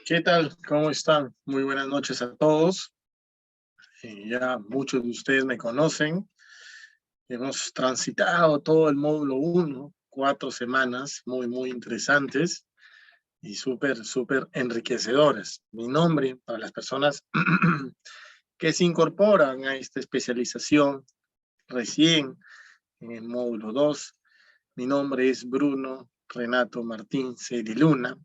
¿Qué tal? ¿Cómo están? Muy buenas noches a todos. Ya muchos de ustedes me conocen. Hemos transitado todo el módulo 1, 4 semanas muy interesantes y súper enriquecedoras. Mi nombre, para las personas que se incorporan a esta especialización recién en el módulo 2, mi nombre es Bruno Renato Martín Ceriluna.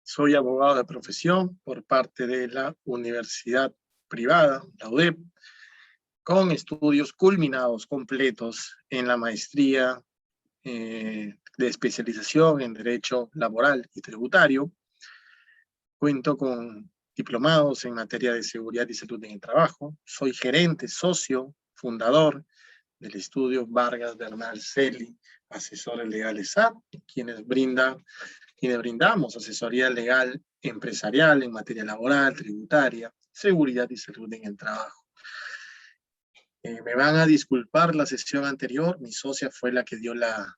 Soy abogado de profesión por parte de la Universidad Privada, la UDEP, con estudios culminados completos en la maestría de especialización en Derecho Laboral y Tributario. Cuento con diplomados en materia de seguridad y salud en el trabajo. Soy gerente, socio, fundador del estudio Vargas Bernal Celi, asesores legales SAT, quienes brindamos asesoría legal empresarial en materia laboral, tributaria, seguridad y salud en el trabajo. Me van a disculpar la sesión anterior, mi socia fue la que dio la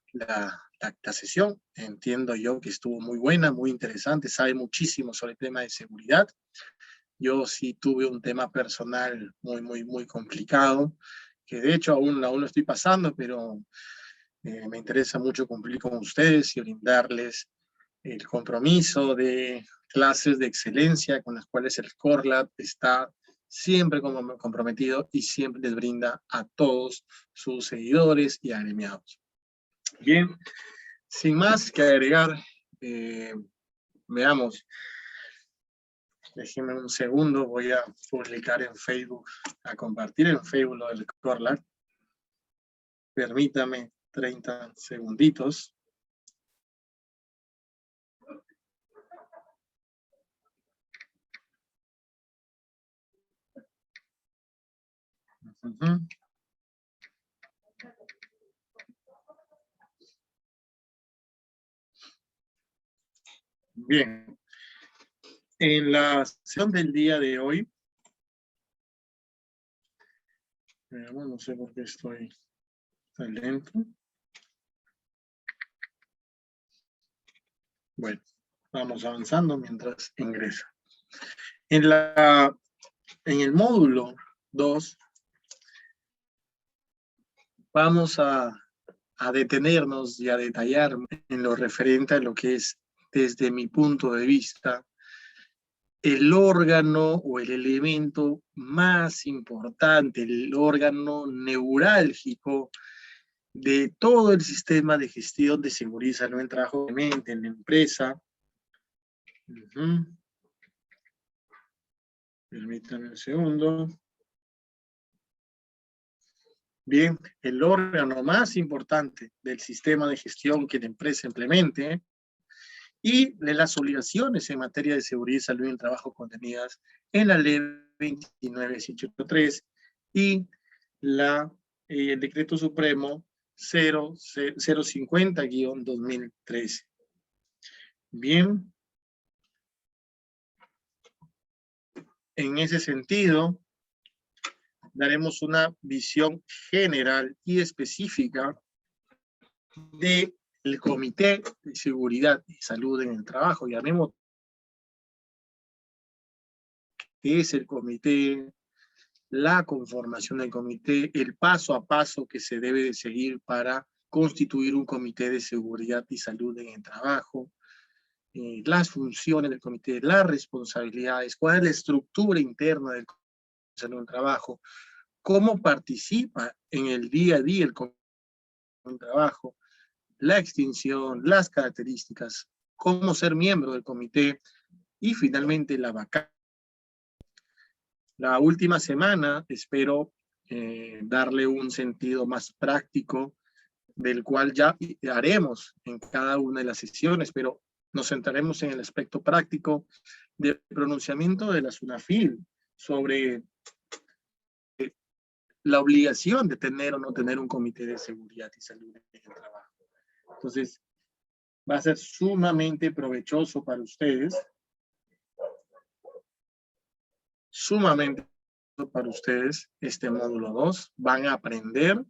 sesión. Entiendo yo que estuvo muy buena, muy interesante, sabe muchísimo sobre el tema de seguridad. Yo sí tuve un tema personal muy complicado, que de hecho aún lo estoy pasando, pero me interesa mucho cumplir con ustedes y brindarles el compromiso de clases de excelencia con las cuales el CoreLab está siempre comprometido y siempre les brinda a todos sus seguidores y agremiados. Bien, sin más que agregar, veamos. Déjenme un segundo, voy a publicar en Facebook, a compartir en Facebook lo del CoreLab. Permítame 30 segunditos. Bien, en la sesión del día de hoy, no sé por qué estoy tan lento. Bueno, vamos avanzando mientras ingresa. En el módulo 2, vamos a detenernos y a detallar en lo referente a lo que es, desde mi punto de vista, el órgano o el elemento más importante, el órgano neurálgico de todo el sistema de gestión de seguridad y salud en trabajo en la empresa. Permítanme un segundo. Bien, el órgano más importante del sistema de gestión que la empresa implemente y de las obligaciones en materia de seguridad y salud en el trabajo contenidas en la ley 29.183 y el decreto supremo 050-2013. Bien, en ese sentido, daremos una visión general y específica del Comité de Seguridad y Salud en el Trabajo. Llamemos qué es el comité, la conformación del comité, el paso a paso que se debe de seguir para constituir un comité de seguridad y salud en el trabajo, las funciones del comité, las responsabilidades, cuál es la estructura interna del comité de salud en el trabajo, cómo participa en el día a día el comité de trabajo, la extinción, las características, cómo ser miembro del comité y finalmente la vacancia. La última semana espero darle un sentido más práctico del cual ya haremos en cada una de las sesiones, pero nos centraremos en el aspecto práctico del pronunciamiento de la SUNAFIL sobre la obligación de tener o no tener un comité de seguridad y salud en el trabajo. Entonces, va a ser sumamente provechoso para ustedes, este módulo 2. Van a aprender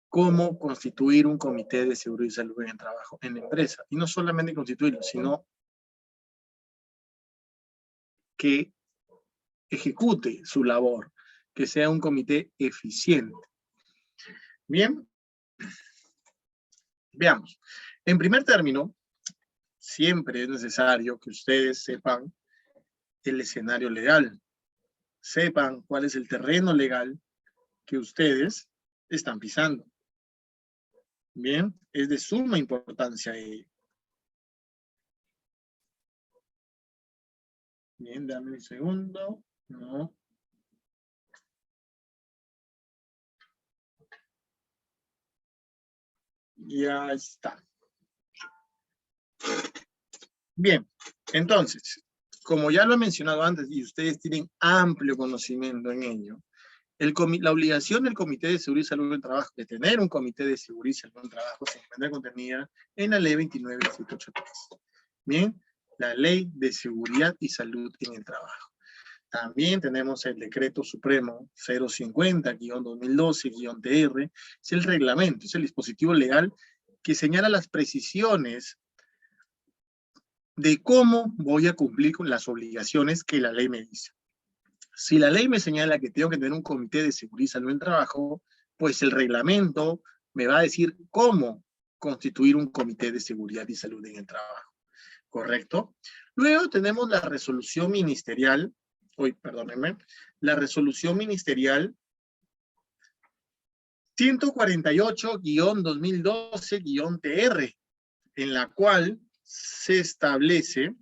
cómo constituir un comité de seguridad y salud en el trabajo en la empresa. Y no solamente constituirlo, sino que ejecute su labor, que sea un comité eficiente. Bien, veamos. En primer término, siempre es necesario que ustedes sepan el escenario legal, sepan cuál es el terreno legal que ustedes están pisando. Bien, es de suma importancia ello. Bien, dame un segundo. No. Ya está. Bien, entonces, como ya lo he mencionado antes y ustedes tienen amplio conocimiento en ello, la obligación del Comité de Seguridad y Salud del Trabajo de tener un Comité de Seguridad y Salud del Trabajo se encuentra contenida en la Ley 29.783. Bien, la Ley de Seguridad y Salud en el Trabajo. También tenemos el Decreto Supremo 050-2012-TR, es el reglamento, es el dispositivo legal que señala las precisiones de cómo voy a cumplir con las obligaciones que la ley me dice. Si la ley me señala que tengo que tener un comité de seguridad y salud en el trabajo, pues el reglamento me va a decir cómo constituir un comité de seguridad y salud en el trabajo. ¿Correcto? Luego tenemos la resolución ministerial, la resolución ministerial 148-2012-TR, en la cual se establece,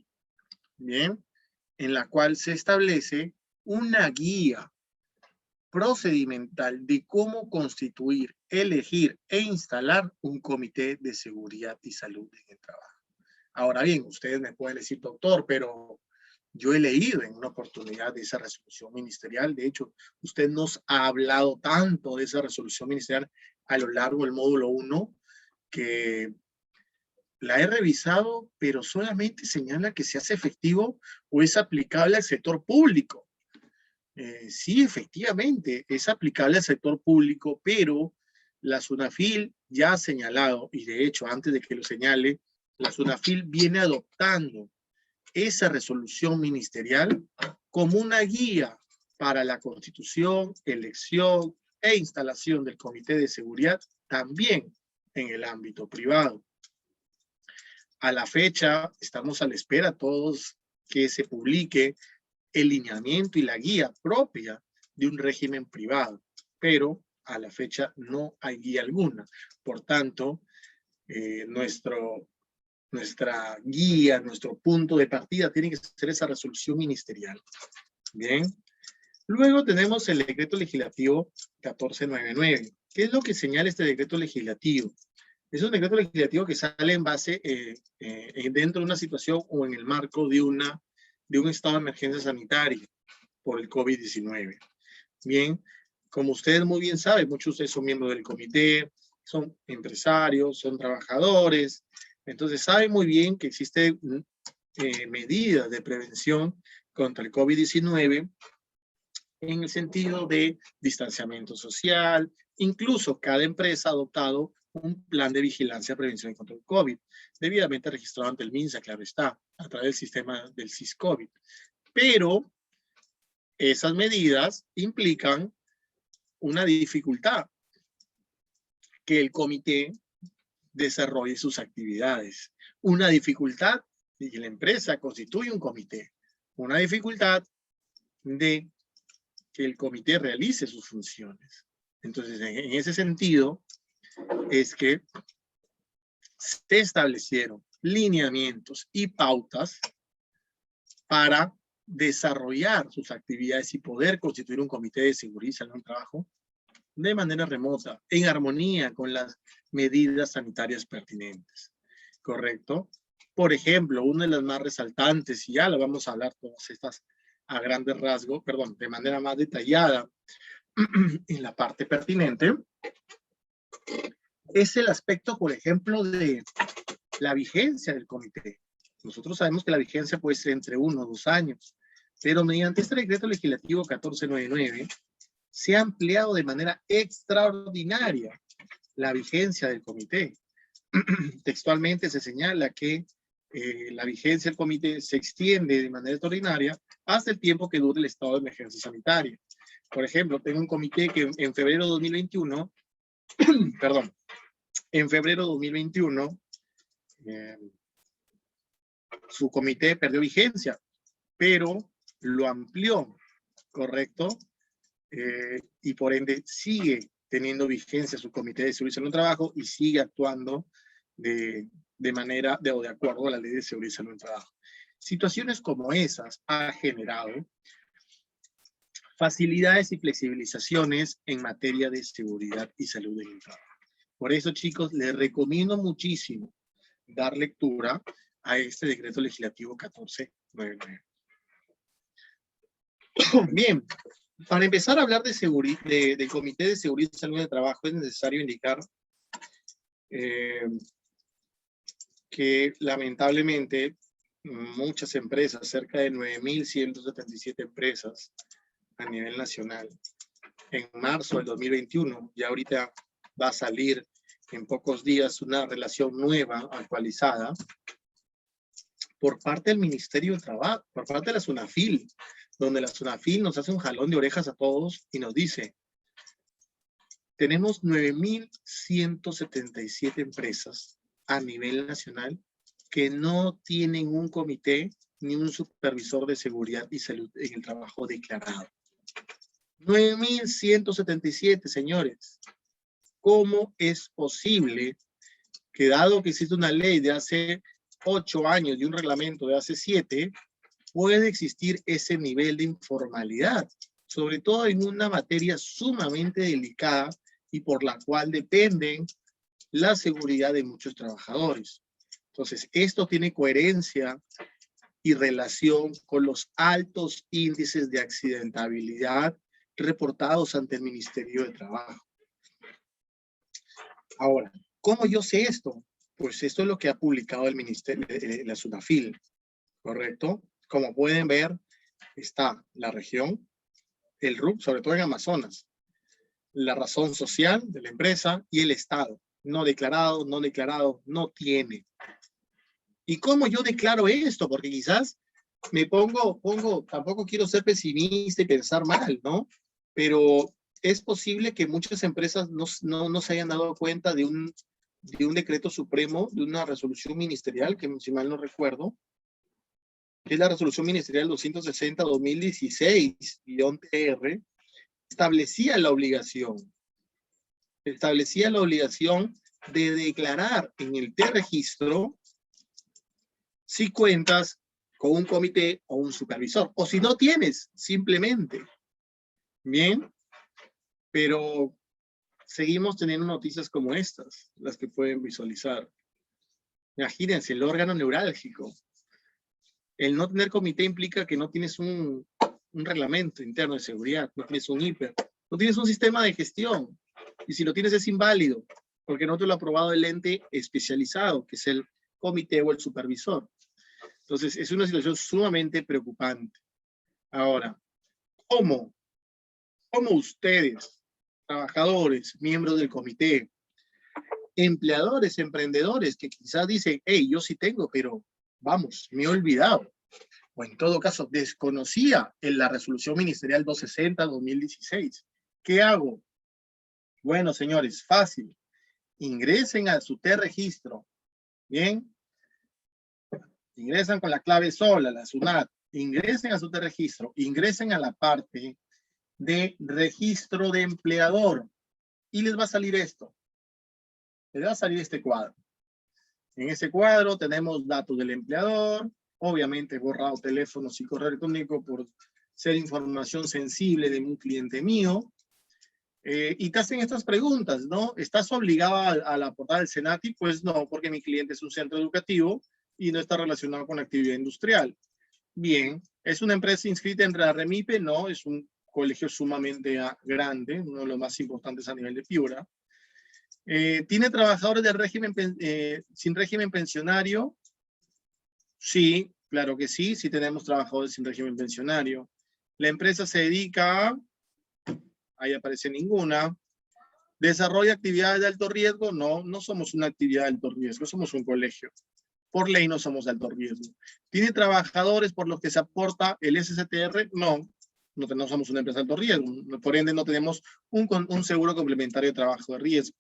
bien, en la cual se establece una guía procedimental de cómo constituir, elegir e instalar un comité de seguridad y salud en el trabajo. Ahora bien, ustedes me pueden decir, doctor, pero yo he leído en una oportunidad de esa resolución ministerial. De hecho, usted nos ha hablado tanto de esa resolución ministerial a lo largo del módulo 1 que la he revisado, pero solamente señala que se hace efectivo o es aplicable al sector público. Sí, efectivamente, es aplicable al sector público, pero la SUNAFIL ya ha señalado, y de hecho, antes de que lo señale, la SUNAFIL viene adoptando esa resolución ministerial como una guía para la constitución, elección e instalación del Comité de Seguridad también en el ámbito privado. A la fecha, estamos a la espera todos que se publique el lineamiento y la guía propia de un régimen privado, pero a la fecha no hay guía alguna. Por tanto, nuestra guía, nuestro punto de partida tiene que ser esa resolución ministerial. Bien. Luego tenemos el decreto legislativo 1499. ¿Qué es lo que señala este decreto legislativo? Es un decreto legislativo que sale en base dentro de una situación o en el marco de un estado de emergencia sanitaria por el COVID-19. Bien, como ustedes muy bien saben, muchos de ustedes son miembros del comité, son empresarios, son trabajadores, entonces saben muy bien que existen medidas de prevención contra el COVID-19 en el sentido de distanciamiento social. Incluso cada empresa ha adoptado un plan de vigilancia, prevención y control COVID, debidamente registrado ante el MINSA, claro está, a través del sistema del SIS-COVID. Pero esas medidas implican una dificultad, que el comité desarrolle sus actividades. Una dificultad de que la empresa constituye un comité. Una dificultad de que el comité realice sus funciones. Entonces, en ese sentido, es que se establecieron lineamientos y pautas para desarrollar sus actividades y poder constituir un comité de seguridad y salud en el trabajo de manera remota, en armonía con las medidas sanitarias pertinentes. ¿Correcto? Por ejemplo, una de las más resaltantes, y ya lo vamos a hablar todas estas a grandes rasgos, perdón, de manera más detallada en la parte pertinente, es el aspecto, por ejemplo, de la vigencia del comité. Nosotros sabemos que la vigencia puede ser entre 1 o 2 años, pero mediante este decreto legislativo 1499 se ha ampliado de manera extraordinaria la vigencia del comité. Textualmente se señala que la vigencia del comité se extiende de manera extraordinaria hasta el tiempo que dure el estado de emergencia sanitaria. Por ejemplo, tengo un comité que en febrero de 2021, perdón, en febrero de 2021, su comité perdió vigencia, pero lo amplió, ¿correcto? Y por ende sigue teniendo vigencia su comité de seguridad en el trabajo y sigue actuando de acuerdo a la ley de seguridad en el trabajo. Situaciones como esas ha generado facilidades y flexibilizaciones en materia de seguridad y salud en el trabajo. Por eso, chicos, les recomiendo muchísimo dar lectura a este decreto legislativo 1499. Bien, para empezar a hablar de del Comité de Seguridad y Salud en el Trabajo, es necesario indicar que lamentablemente muchas empresas, cerca de 9.177 empresas a nivel nacional, en marzo del 2021, ya ahorita va a salir en pocos días una relación nueva, actualizada, por parte del Ministerio del Trabajo, por parte de la SUNAFIL, donde la SUNAFIL nos hace un jalón de orejas a todos y nos dice, tenemos 9.177 empresas a nivel nacional que no tienen un comité ni un supervisor de seguridad y salud en el trabajo declarado. 9.177, señores. ¿Cómo es posible que, dado que existe una ley de hace 8 años y un reglamento de hace 7, puede existir ese nivel de informalidad? Sobre todo en una materia sumamente delicada y por la cual dependen la seguridad de muchos trabajadores. Entonces, esto tiene coherencia y relación con los altos índices de accidentabilidad reportados ante el Ministerio de Trabajo. Ahora, ¿cómo yo sé esto? Pues esto es lo que ha publicado el Ministerio, la SUNAFIL, ¿correcto? Como pueden ver, está la región, el RUP, sobre todo en Amazonas, la razón social de la empresa y el Estado. No declarado, no tiene. ¿Y cómo yo declaro esto? Porque quizás me tampoco quiero ser pesimista y pensar mal, ¿no? Pero es posible que muchas empresas no se hayan dado cuenta de un decreto supremo, de una resolución ministerial, que si mal no recuerdo, que es la resolución ministerial 260-2016-TR, establecía la obligación de declarar en el T-Registro si cuentas con un comité o un supervisor, o si no tienes, simplemente. Bien, pero seguimos teniendo noticias como estas, las que pueden visualizar. Imagínense, el órgano neurálgico. El no tener comité implica que no tienes un reglamento interno de seguridad, no tienes un IPER, no tienes un sistema de gestión. Y si lo tienes es inválido, porque no te lo ha aprobado el ente especializado, que es el comité o el supervisor. Entonces, es una situación sumamente preocupante. Ahora, ¿cómo ustedes, trabajadores, miembros del comité, empleadores, emprendedores, que quizás dicen, hey, yo sí tengo, pero vamos, me he olvidado, o en todo caso, desconocía en la resolución ministerial 260-2016. ¿Qué hago? Bueno, señores, fácil. Ingresen a su T-Registro. Bien. Ingresan con la clave sola, la SUNAT. Ingresen a su T-Registro. Ingresen a la parte de registro de empleador. Y les va a salir esto. Les va a salir este cuadro. En ese cuadro tenemos datos del empleador, obviamente borrado teléfonos y correo electrónico por ser información sensible de un cliente mío. Y te hacen estas preguntas, ¿no? ¿Estás obligado a la portada del SENATI? Pues no, porque mi cliente es un centro educativo y no está relacionado con actividad industrial. Bien, ¿es una empresa inscrita en la REMIPE? No, es un colegio sumamente grande, uno de los más importantes a nivel de Piura. ¿Tiene trabajadores del régimen, sin régimen pensionario? Sí, claro que sí, sí tenemos trabajadores sin régimen pensionario. ¿La empresa se dedica a...? Ahí aparece ninguna. ¿Desarrolla actividades de alto riesgo? No, no somos una actividad de alto riesgo, somos un colegio. Por ley no somos de alto riesgo. ¿Tiene trabajadores por los que se aporta el SSTR? No somos una empresa de alto riesgo. Por ende, no tenemos un seguro complementario de trabajo de riesgo.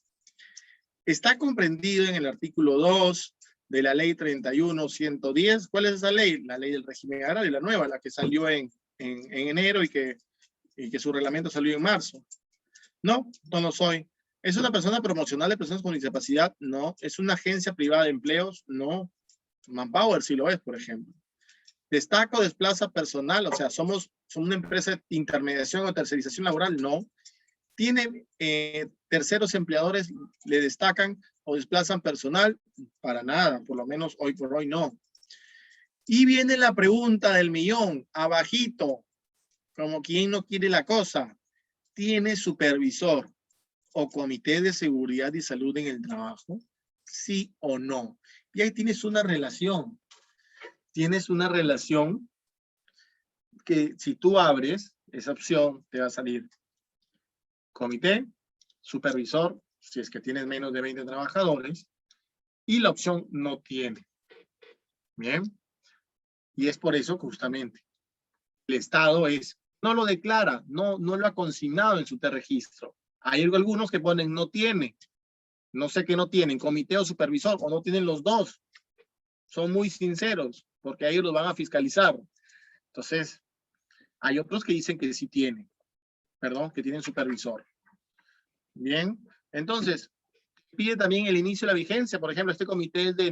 Está comprendido en el artículo 2 de la ley 31.110. ¿Cuál es esa ley? La ley del régimen agrario, la nueva, la que salió en enero y que su reglamento salió en marzo. No lo soy. ¿Es una persona promocional de personas con discapacidad? No. ¿Es una agencia privada de empleos? No. Manpower sí lo es, por ejemplo. ¿Destaca o desplaza personal? O sea, ¿somos una empresa de intermediación o tercerización laboral? No. ¿Tiene terceros empleadores, le destacan o desplazan personal? Para nada, por lo menos hoy por hoy no. Y viene la pregunta del millón, abajito, como quien no quiere la cosa. ¿Tiene supervisor o comité de seguridad y salud en el trabajo? ¿Sí o no? Y ahí tienes una relación. Tienes una relación que si tú abres esa opción, te va a salir comité, supervisor, si es que tienes menos de 20 trabajadores, y la opción no tiene. Bien. Y es por eso que justamente el Estado no lo declara, no lo ha consignado en su registro. Hay algunos que ponen no tiene. No sé qué no tienen, comité o supervisor, o no tienen los dos. Son muy sinceros, porque ellos los van a fiscalizar. Entonces, hay otros que dicen que sí tienen, que tienen supervisor. Bien, entonces, pide también el inicio de la vigencia. Por ejemplo, este comité es de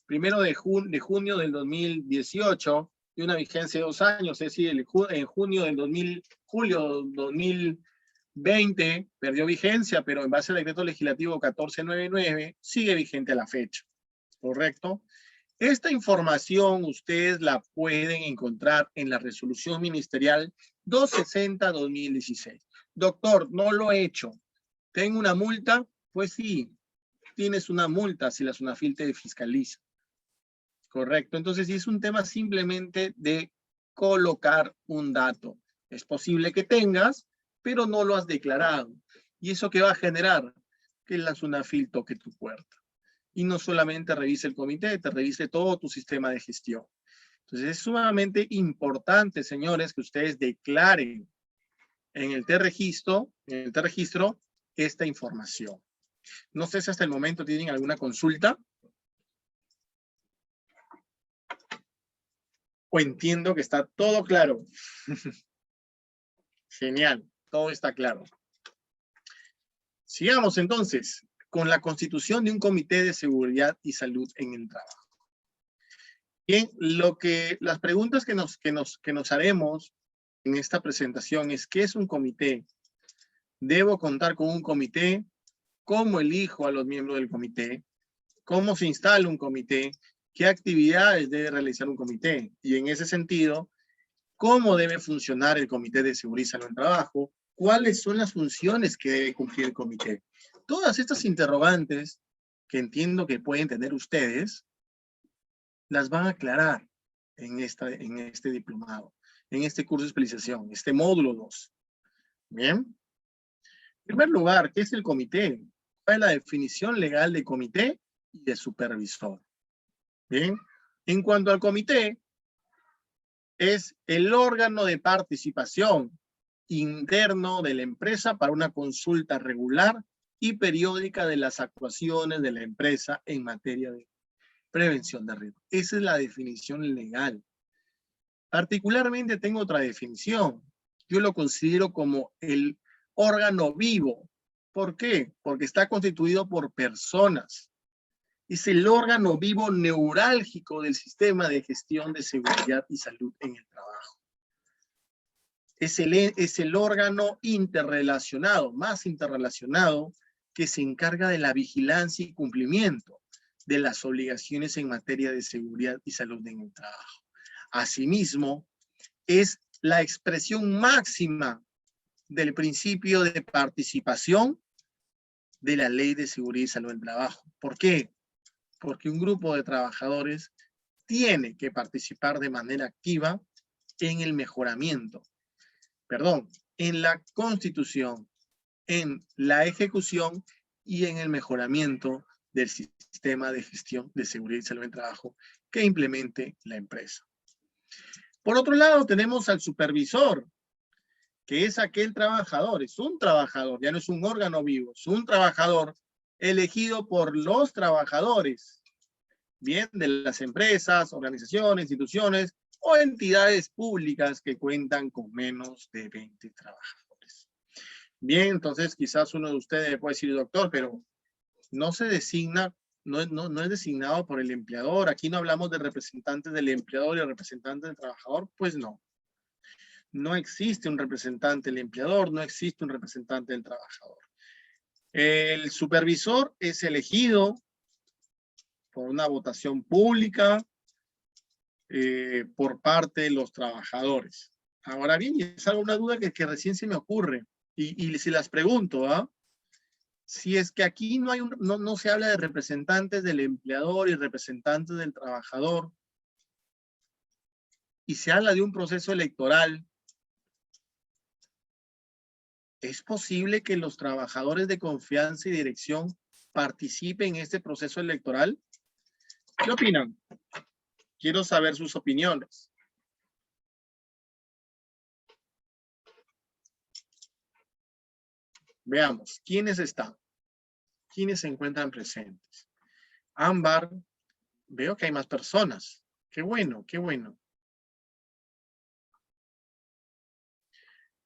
primero de junio del 2018 y una vigencia de 2 años, es decir, en julio del 2020 perdió vigencia, pero en base al decreto legislativo 1499 sigue vigente a la fecha, ¿correcto? Esta información ustedes la pueden encontrar en la resolución ministerial 260-2016. Doctor, no lo he hecho. ¿Tengo una multa? Pues sí, tienes una multa si la SUNAFIL te fiscaliza. Correcto. Entonces, sí es un tema simplemente de colocar un dato. Es posible que tengas, pero no lo has declarado. ¿Y eso qué va a generar? Que la SUNAFIL toque tu puerta. Y no solamente revise el comité, te revise todo tu sistema de gestión. Entonces, es sumamente importante, señores, que ustedes declaren en el registro esta información. No sé si hasta el momento tienen alguna consulta. O entiendo que está todo claro. Genial, todo está claro. Sigamos entonces con la constitución de un comité de seguridad y salud en el trabajo. Bien, las preguntas que nos haremos en esta presentación es: ¿qué es un comité? ¿Debo contar con un comité? ¿Cómo elijo a los miembros del comité? ¿Cómo se instala un comité? ¿Qué actividades debe realizar un comité? Y en ese sentido, ¿cómo debe funcionar el comité de seguridad y salud en el trabajo? ¿Cuáles son las funciones que debe cumplir el comité? Todas estas interrogantes que entiendo que pueden tener ustedes, las van a aclarar en este diplomado, en este curso de especialización, este módulo 2. Bien. En primer lugar, ¿qué es el comité? ¿Cuál es la definición legal de comité y de supervisor? Bien. En cuanto al comité, es el órgano de participación interno de la empresa para una consulta regular y periódica de las actuaciones de la empresa en materia de prevención de riesgo. Esa es la definición legal. Particularmente tengo otra definición. Yo lo considero como el órgano vivo. ¿Por qué? Porque está constituido por personas. Es el órgano vivo neurálgico del sistema de gestión de seguridad y salud en el trabajo. Es el órgano interrelacionado, más interrelacionado, que se encarga de la vigilancia y cumplimiento de las obligaciones en materia de seguridad y salud en el trabajo. Asimismo, es la expresión máxima del principio de participación de la Ley de Seguridad y Salud en el Trabajo. ¿Por qué? Porque un grupo de trabajadores tiene que participar de manera activa en el mejoramiento, en la constitución, en la ejecución y en el mejoramiento del sistema de gestión de seguridad y salud en el trabajo que implemente la empresa. Por otro lado, tenemos al supervisor, que es aquel trabajador, es un trabajador, ya no es un órgano vivo, es un trabajador elegido por los trabajadores, bien, de las empresas, organizaciones, instituciones o entidades públicas que cuentan con menos de 20 trabajadores. Bien, entonces quizás uno de ustedes puede decir, doctor, pero no se designa, no es designado por el empleador. Aquí no hablamos de representantes del empleador y representantes del trabajador. Pues no. No existe un representante del empleador, no existe un representante del trabajador. El supervisor es elegido por una votación pública por parte de los trabajadores. Ahora bien, es alguna duda que recién se me ocurre. Y si las pregunto, ¿ah? Si es que aquí no se habla de representantes del empleador y representantes del trabajador, y se habla de un proceso electoral, ¿es posible que los trabajadores de confianza y dirección participen en este proceso electoral? ¿Qué opinan? Quiero saber sus opiniones. Veamos, ¿quiénes están? ¿Quiénes se encuentran presentes? Ámbar, veo que hay más personas. Qué bueno, qué bueno.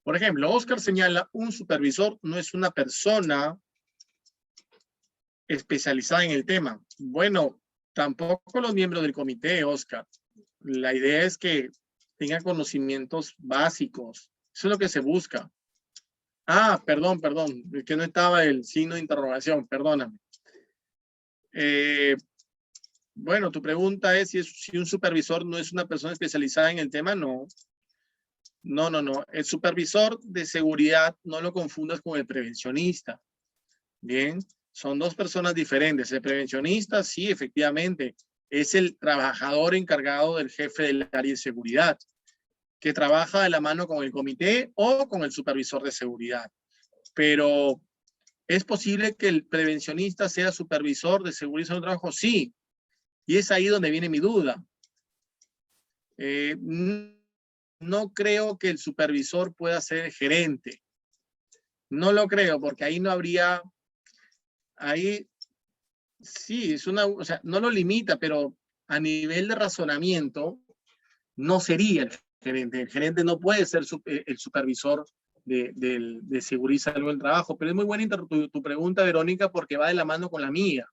Por ejemplo, Oscar señala, un supervisor no es una persona especializada en el tema. Bueno, tampoco los miembros del comité, Oscar. La idea es que tengan conocimientos básicos. Eso es lo que se busca. Ah, perdón, es que no estaba el signo de interrogación, perdóname. Bueno, tu pregunta es si un supervisor no es una persona especializada en el tema. No. No. El supervisor de seguridad no lo confundas con el prevencionista. Bien, son dos personas diferentes. El prevencionista, sí, efectivamente, es el trabajador encargado del jefe del área de seguridad, que trabaja de la mano con el comité o con el supervisor de seguridad. Pero, ¿es posible que el prevencionista sea supervisor de seguridad en el trabajo? Sí. Y es ahí donde viene mi duda. No creo que el supervisor pueda ser gerente. No lo creo, porque ahí no habría... Ahí sí, o sea, no lo limita, pero a nivel de razonamiento no sería el gerente. El gerente no puede ser el supervisor de seguridad y salud del trabajo. Pero es muy buena tu pregunta, Verónica, porque va de la mano con la mía.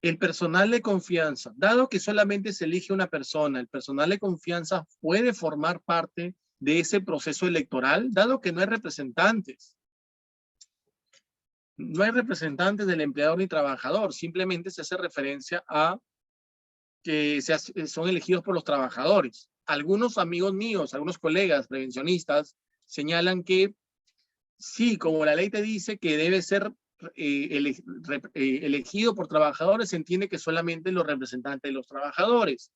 El personal de confianza, dado que solamente se elige una persona, el personal de confianza puede formar parte de ese proceso electoral, dado que no hay representantes. No hay representantes del empleador ni trabajador, simplemente se hace referencia a que son elegidos por los trabajadores. Algunos amigos míos, algunos colegas prevencionistas señalan que sí, como la ley te dice que debe ser elegido por trabajadores, se entiende que solamente los representantes de los trabajadores.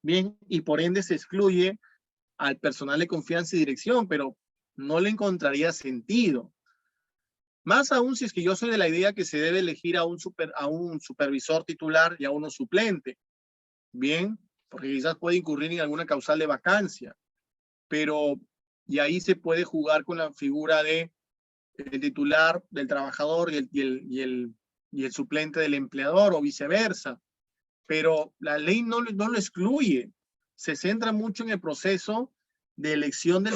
Bien, y por ende se excluye al personal de confianza y dirección, pero no le encontraría sentido. Más aún si es que yo soy de la idea que se debe elegir a un supervisor titular y a uno suplente. Bien, porque quizás puede incurrir en alguna causal de vacancia, pero y ahí se puede jugar con la figura de el titular del trabajador y el suplente del empleador o viceversa. Pero la ley no lo excluye. Se centra mucho en el proceso de elección del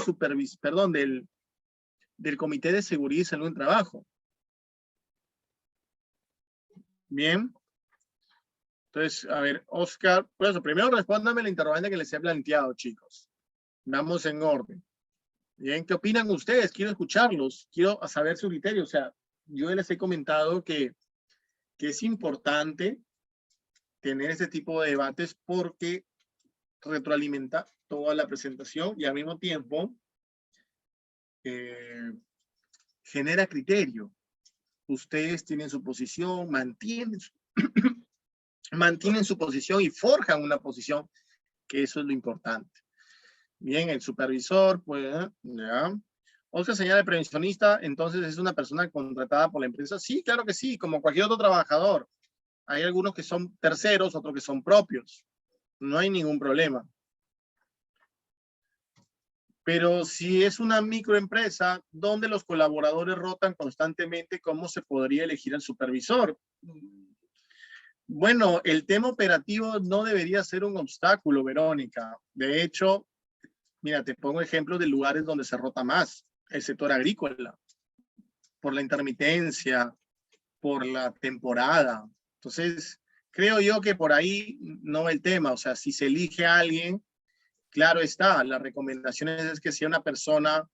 Comité de Seguridad y Salud en Trabajo. Bien. Entonces, a ver, Oscar, pues primero respóndame la interrogante que les he planteado, chicos. Vamos en orden. Bien, ¿qué opinan ustedes? Quiero escucharlos, quiero saber su criterio. O sea, yo les he comentado que es importante tener este tipo de debates porque retroalimenta toda la presentación y al mismo tiempo genera criterio. Ustedes tienen su posición, mantienen su posición y forjan una posición, que eso es lo importante. Bien, el supervisor, pues, ya. Oscar señala el prevencionista, entonces es una persona contratada por la empresa. Sí, claro que sí, como cualquier otro trabajador. Hay algunos que son terceros, otros que son propios. No hay ningún problema. Pero si es una microempresa donde los colaboradores rotan constantemente, ¿cómo se podría elegir al supervisor? Bueno, el tema operativo no debería ser un obstáculo, Verónica. De hecho, mira, te pongo ejemplos de lugares donde se rota más. El sector agrícola, por la intermitencia, por la temporada. Entonces, creo yo que por ahí no va el tema. O sea, si se elige a alguien, claro está, la recomendación es que sea una persona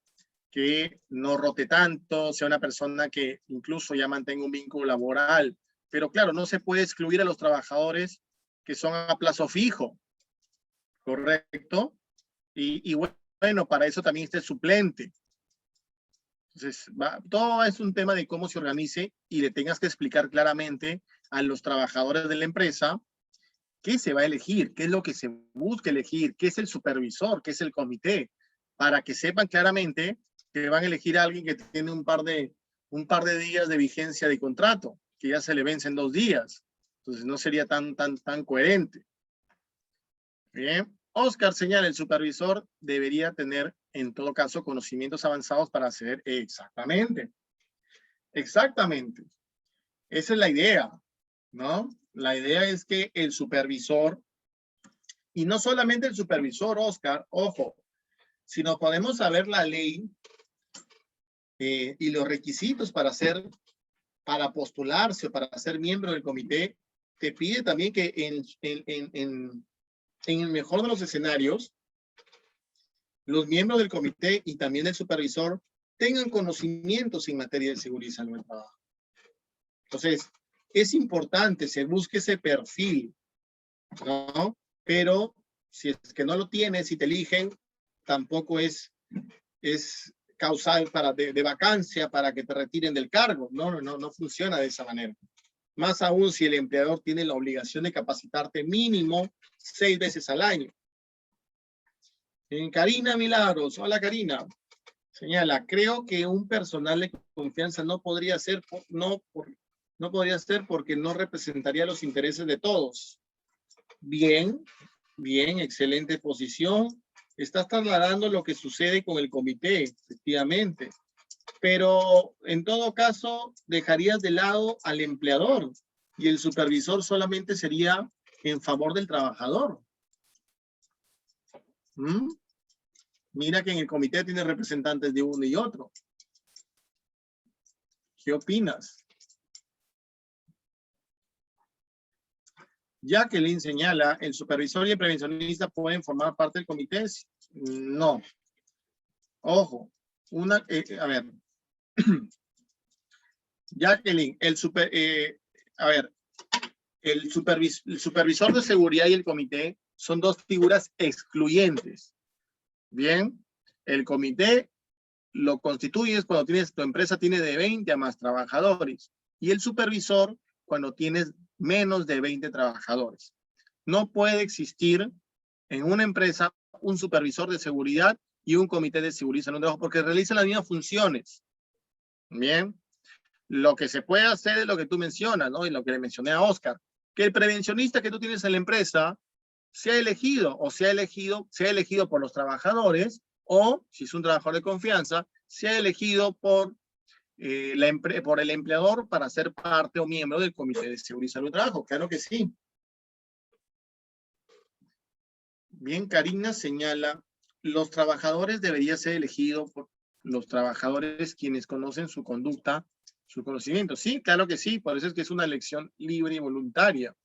que no rote tanto, sea una persona que incluso ya mantenga un vínculo laboral. Pero claro, no se puede excluir a los trabajadores que son a plazo fijo, ¿correcto? Y bueno, para eso también está el suplente. Entonces, todo es un tema de cómo se organice y le tengas que explicar claramente a los trabajadores de la empresa qué se va a elegir, qué es lo que se busca elegir, qué es el supervisor, qué es el comité, para que sepan claramente que van a elegir a alguien que tiene un par de días de vigencia de contrato, que ya se le vence en 2 días. Entonces no sería tan coherente. Bien. Oscar señala, el supervisor debería tener, en todo caso, conocimientos avanzados para hacer exactamente. Exactamente. Esa es la idea, ¿no? La idea es que el supervisor, y no solamente el supervisor, Oscar, ojo, sino podemos saber la ley y los requisitos para postularse o para ser miembro del comité, te pide también que en el mejor de los escenarios, los miembros del comité y también el supervisor tengan conocimientos en materia de seguridad y salud del trabajo. Entonces, es importante, se busque ese perfil, ¿no? Pero si es que no lo tienes y te eligen, tampoco es causal de vacancia para que te retiren del cargo. No funciona de esa manera. Más aún si el empleador tiene la obligación de capacitarte mínimo 6 veces al año. Karina Milagros, hola Karina, señala, creo que un personal de confianza no podría ser porque no representaría los intereses de todos. Bien, excelente posición. Estás trasladando lo que sucede con el comité, efectivamente. Pero en todo caso, dejarías de lado al empleador y el supervisor solamente sería en favor del trabajador. Mira que en el comité tiene representantes de uno y otro. ¿Qué opinas? Jacqueline señala, ¿el supervisor y el prevencionista pueden formar parte del comité? No. Ojo, a ver. Jacqueline, el supervisor de seguridad y el comité son 2 figuras excluyentes. Bien, el comité lo constituyes cuando tu empresa tiene de 20 a más trabajadores y el supervisor cuando tienes menos de 20 trabajadores. No puede existir en una empresa un supervisor de seguridad y un comité de seguridad y salud del trabajo porque realizan las mismas funciones. Bien, lo que se puede hacer es lo que tú mencionas, ¿no? Y lo que le mencioné a Oscar, que el prevencionista que tú tienes en la empresa sea elegido por los trabajadores o, si es un trabajador de confianza, sea elegido por el empleador para ser parte o miembro del Comité de Seguridad y Salud del Trabajo. Claro que sí. Bien, Karina señala, los trabajadores deberían ser elegidos por los trabajadores quienes conocen su conducta, su conocimiento. Sí, claro que sí, por eso es que es una elección libre y voluntaria.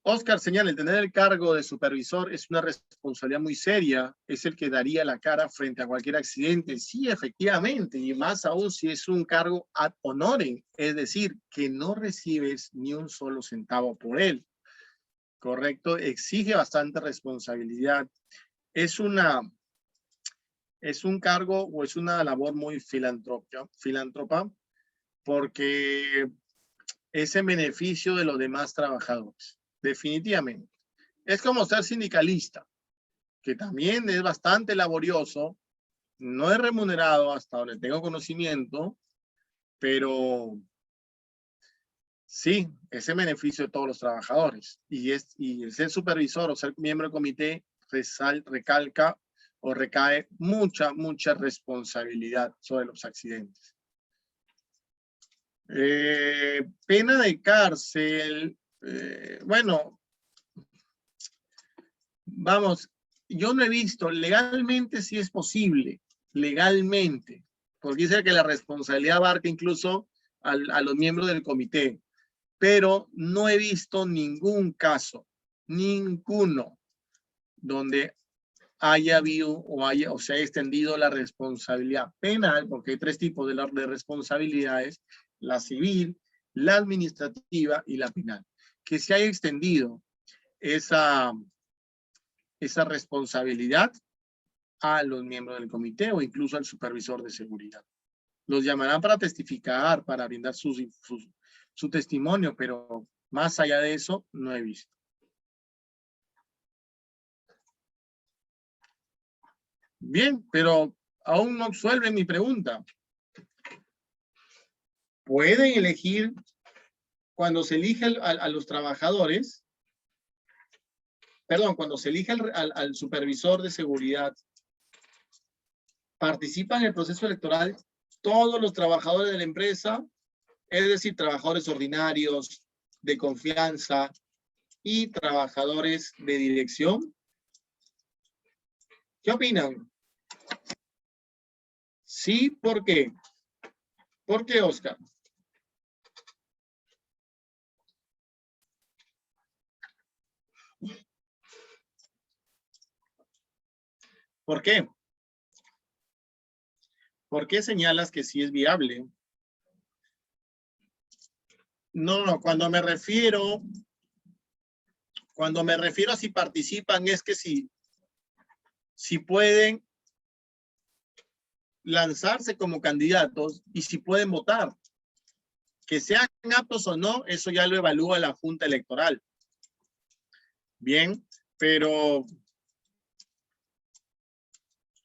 Oscar señala, el tener el cargo de supervisor es una responsabilidad muy seria, es el que daría la cara frente a cualquier accidente. Sí, efectivamente, y más aún si es un cargo ad honorem, es decir, que no recibes ni un solo centavo por él. Correcto, exige bastante responsabilidad. Es un cargo o es una labor muy filántropa porque es en beneficio de los demás trabajadores. Definitivamente. Es como ser sindicalista, que también es bastante laborioso, no es remunerado hasta donde tengo conocimiento, pero sí, es en beneficio de todos los trabajadores. Y el ser supervisor o ser miembro del comité recalca o recae mucha responsabilidad sobre los accidentes. Pena de cárcel, bueno, vamos, yo no he visto, legalmente sí es posible, legalmente, porque dice que la responsabilidad abarca incluso a los miembros del comité, pero no he visto ningún caso, ninguno, donde haya habido o se haya extendido la responsabilidad penal, porque hay tres tipos de responsabilidades: la civil, la administrativa y la penal, que se haya extendido esa responsabilidad a los miembros del comité o incluso al supervisor de seguridad. Los llamarán para testificar, para brindar su testimonio, pero más allá de eso no he visto. Bien, pero aún no absuelve mi pregunta. ¿Pueden elegir cuando se elige a los trabajadores? Perdón, cuando se elige al supervisor de seguridad, ¿participan en el proceso electoral todos los trabajadores de la empresa? Es decir, trabajadores ordinarios, de confianza y trabajadores de dirección. ¿Qué opinan? Sí, ¿por qué? ¿Por qué, Oscar? ¿Por qué? ¿Por qué señalas que sí es viable? No, cuando me refiero a si participan es que si pueden lanzarse como candidatos y si pueden votar. Que sean aptos o no, eso ya lo evalúa la Junta Electoral. Bien, pero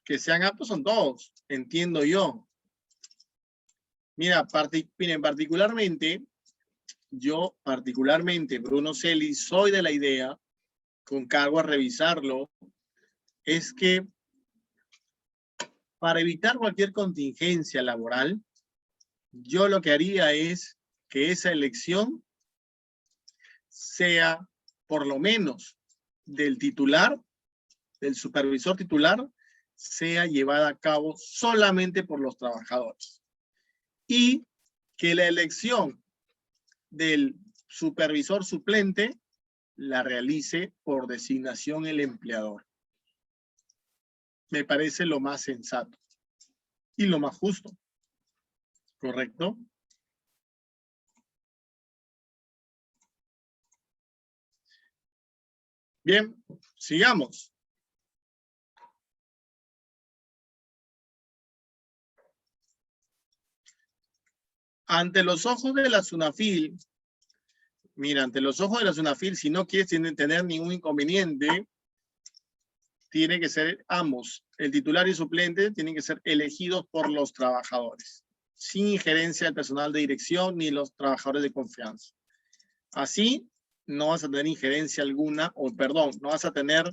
que sean aptos son todos, entiendo yo. Mira, miren, particularmente, Bruno Celis, soy de la idea, con cargo a revisarlo, es que para evitar cualquier contingencia laboral, yo lo que haría es que esa elección sea por lo menos del titular, del supervisor titular, sea llevada a cabo solamente por los trabajadores. Y que la elección del supervisor suplente la realice por designación el empleador. Me parece lo más sensato y lo más justo. ¿Correcto? Bien, sigamos. Ante los ojos de la SUNAFIL, mira, ante los ojos de la SUNAFIL, si no quieres tener ningún inconveniente, tiene que ser ambos, el titular y suplente, tienen que ser elegidos por los trabajadores, sin injerencia del personal de dirección ni los trabajadores de confianza. Así, no vas a tener injerencia alguna, no vas a tener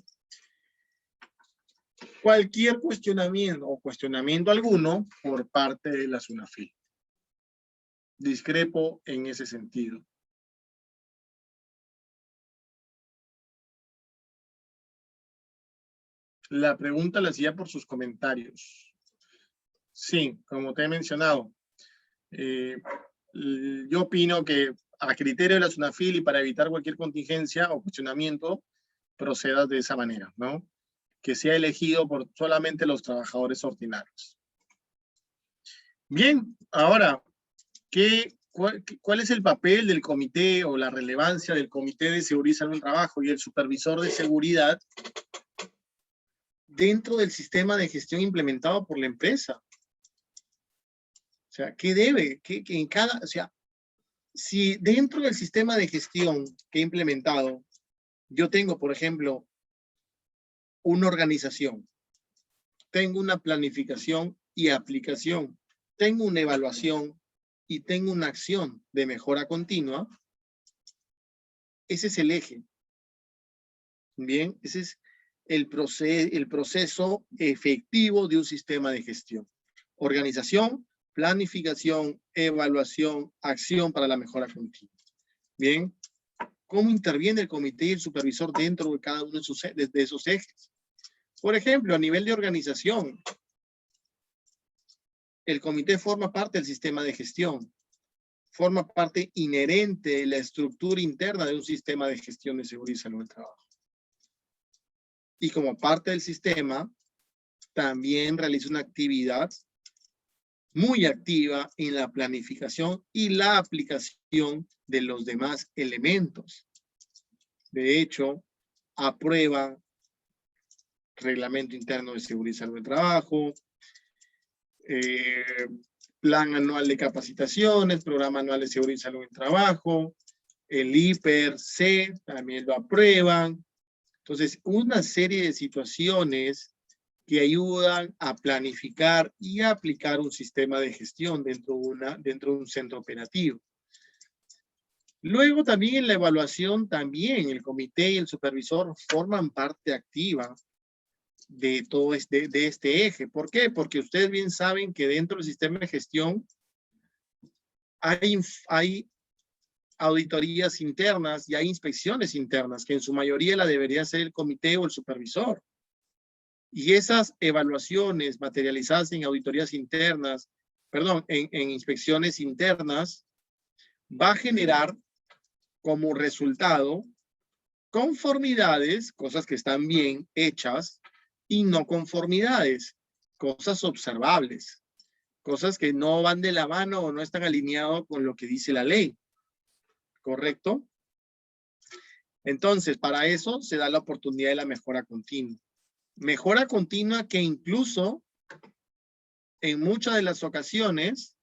cualquier cuestionamiento o cuestionamiento alguno por parte de la SUNAFIL. Discrepo en ese sentido. La pregunta la hacía por sus comentarios. Sí, como te he mencionado, yo opino que a criterio de la SUNAFIL y para evitar cualquier contingencia o cuestionamiento, proceda de esa manera, ¿no? Que sea elegido por solamente los trabajadores ordinarios. Bien, ahora, ¿cuál es el papel del comité o la relevancia del comité de seguridad y salud en el trabajo y el supervisor de seguridad dentro del sistema de gestión implementado por la empresa? O sea, ¿qué debe? O sea, si dentro del sistema de gestión que he implementado, yo tengo, por ejemplo, una organización, tengo una planificación y aplicación, tengo una evaluación y tengo una acción de mejora continua, ese es el eje. Bien, ese es el proceso efectivo de un sistema de gestión. Organización, planificación, evaluación, acción para la mejora continua. Bien, ¿cómo interviene el comité y el supervisor dentro de cada uno de esos ejes? Por ejemplo, a nivel de organización, el comité forma parte del sistema de gestión, forma parte inherente de la estructura interna de un sistema de gestión de seguridad y salud del trabajo. Y como parte del sistema, también realiza una actividad muy activa en la planificación y la aplicación de los demás elementos. De hecho, aprueba reglamento interno de seguridad y salud del trabajo, plan anual de capacitaciones, programa anual de seguridad y salud del trabajo, el IPER-C también lo aprueban. Entonces, una serie de situaciones que ayudan a planificar y a aplicar un sistema de gestión dentro de un centro operativo. Luego también en la evaluación, también el comité y el supervisor forman parte activa de todo de este eje. ¿Por qué? Porque ustedes bien saben que dentro del sistema de gestión hay auditorías internas y hay inspecciones internas, que en su mayoría la debería hacer el comité o el supervisor. Y esas evaluaciones materializadas en auditorías internas, en inspecciones internas, va a generar como resultado conformidades, cosas que están bien hechas, y no conformidades, cosas observables, cosas que no van de la mano o no están alineados con lo que dice la ley. ¿Correcto? Entonces, para eso se da la oportunidad de la mejora continua. Mejora continua que incluso en muchas de las ocasiones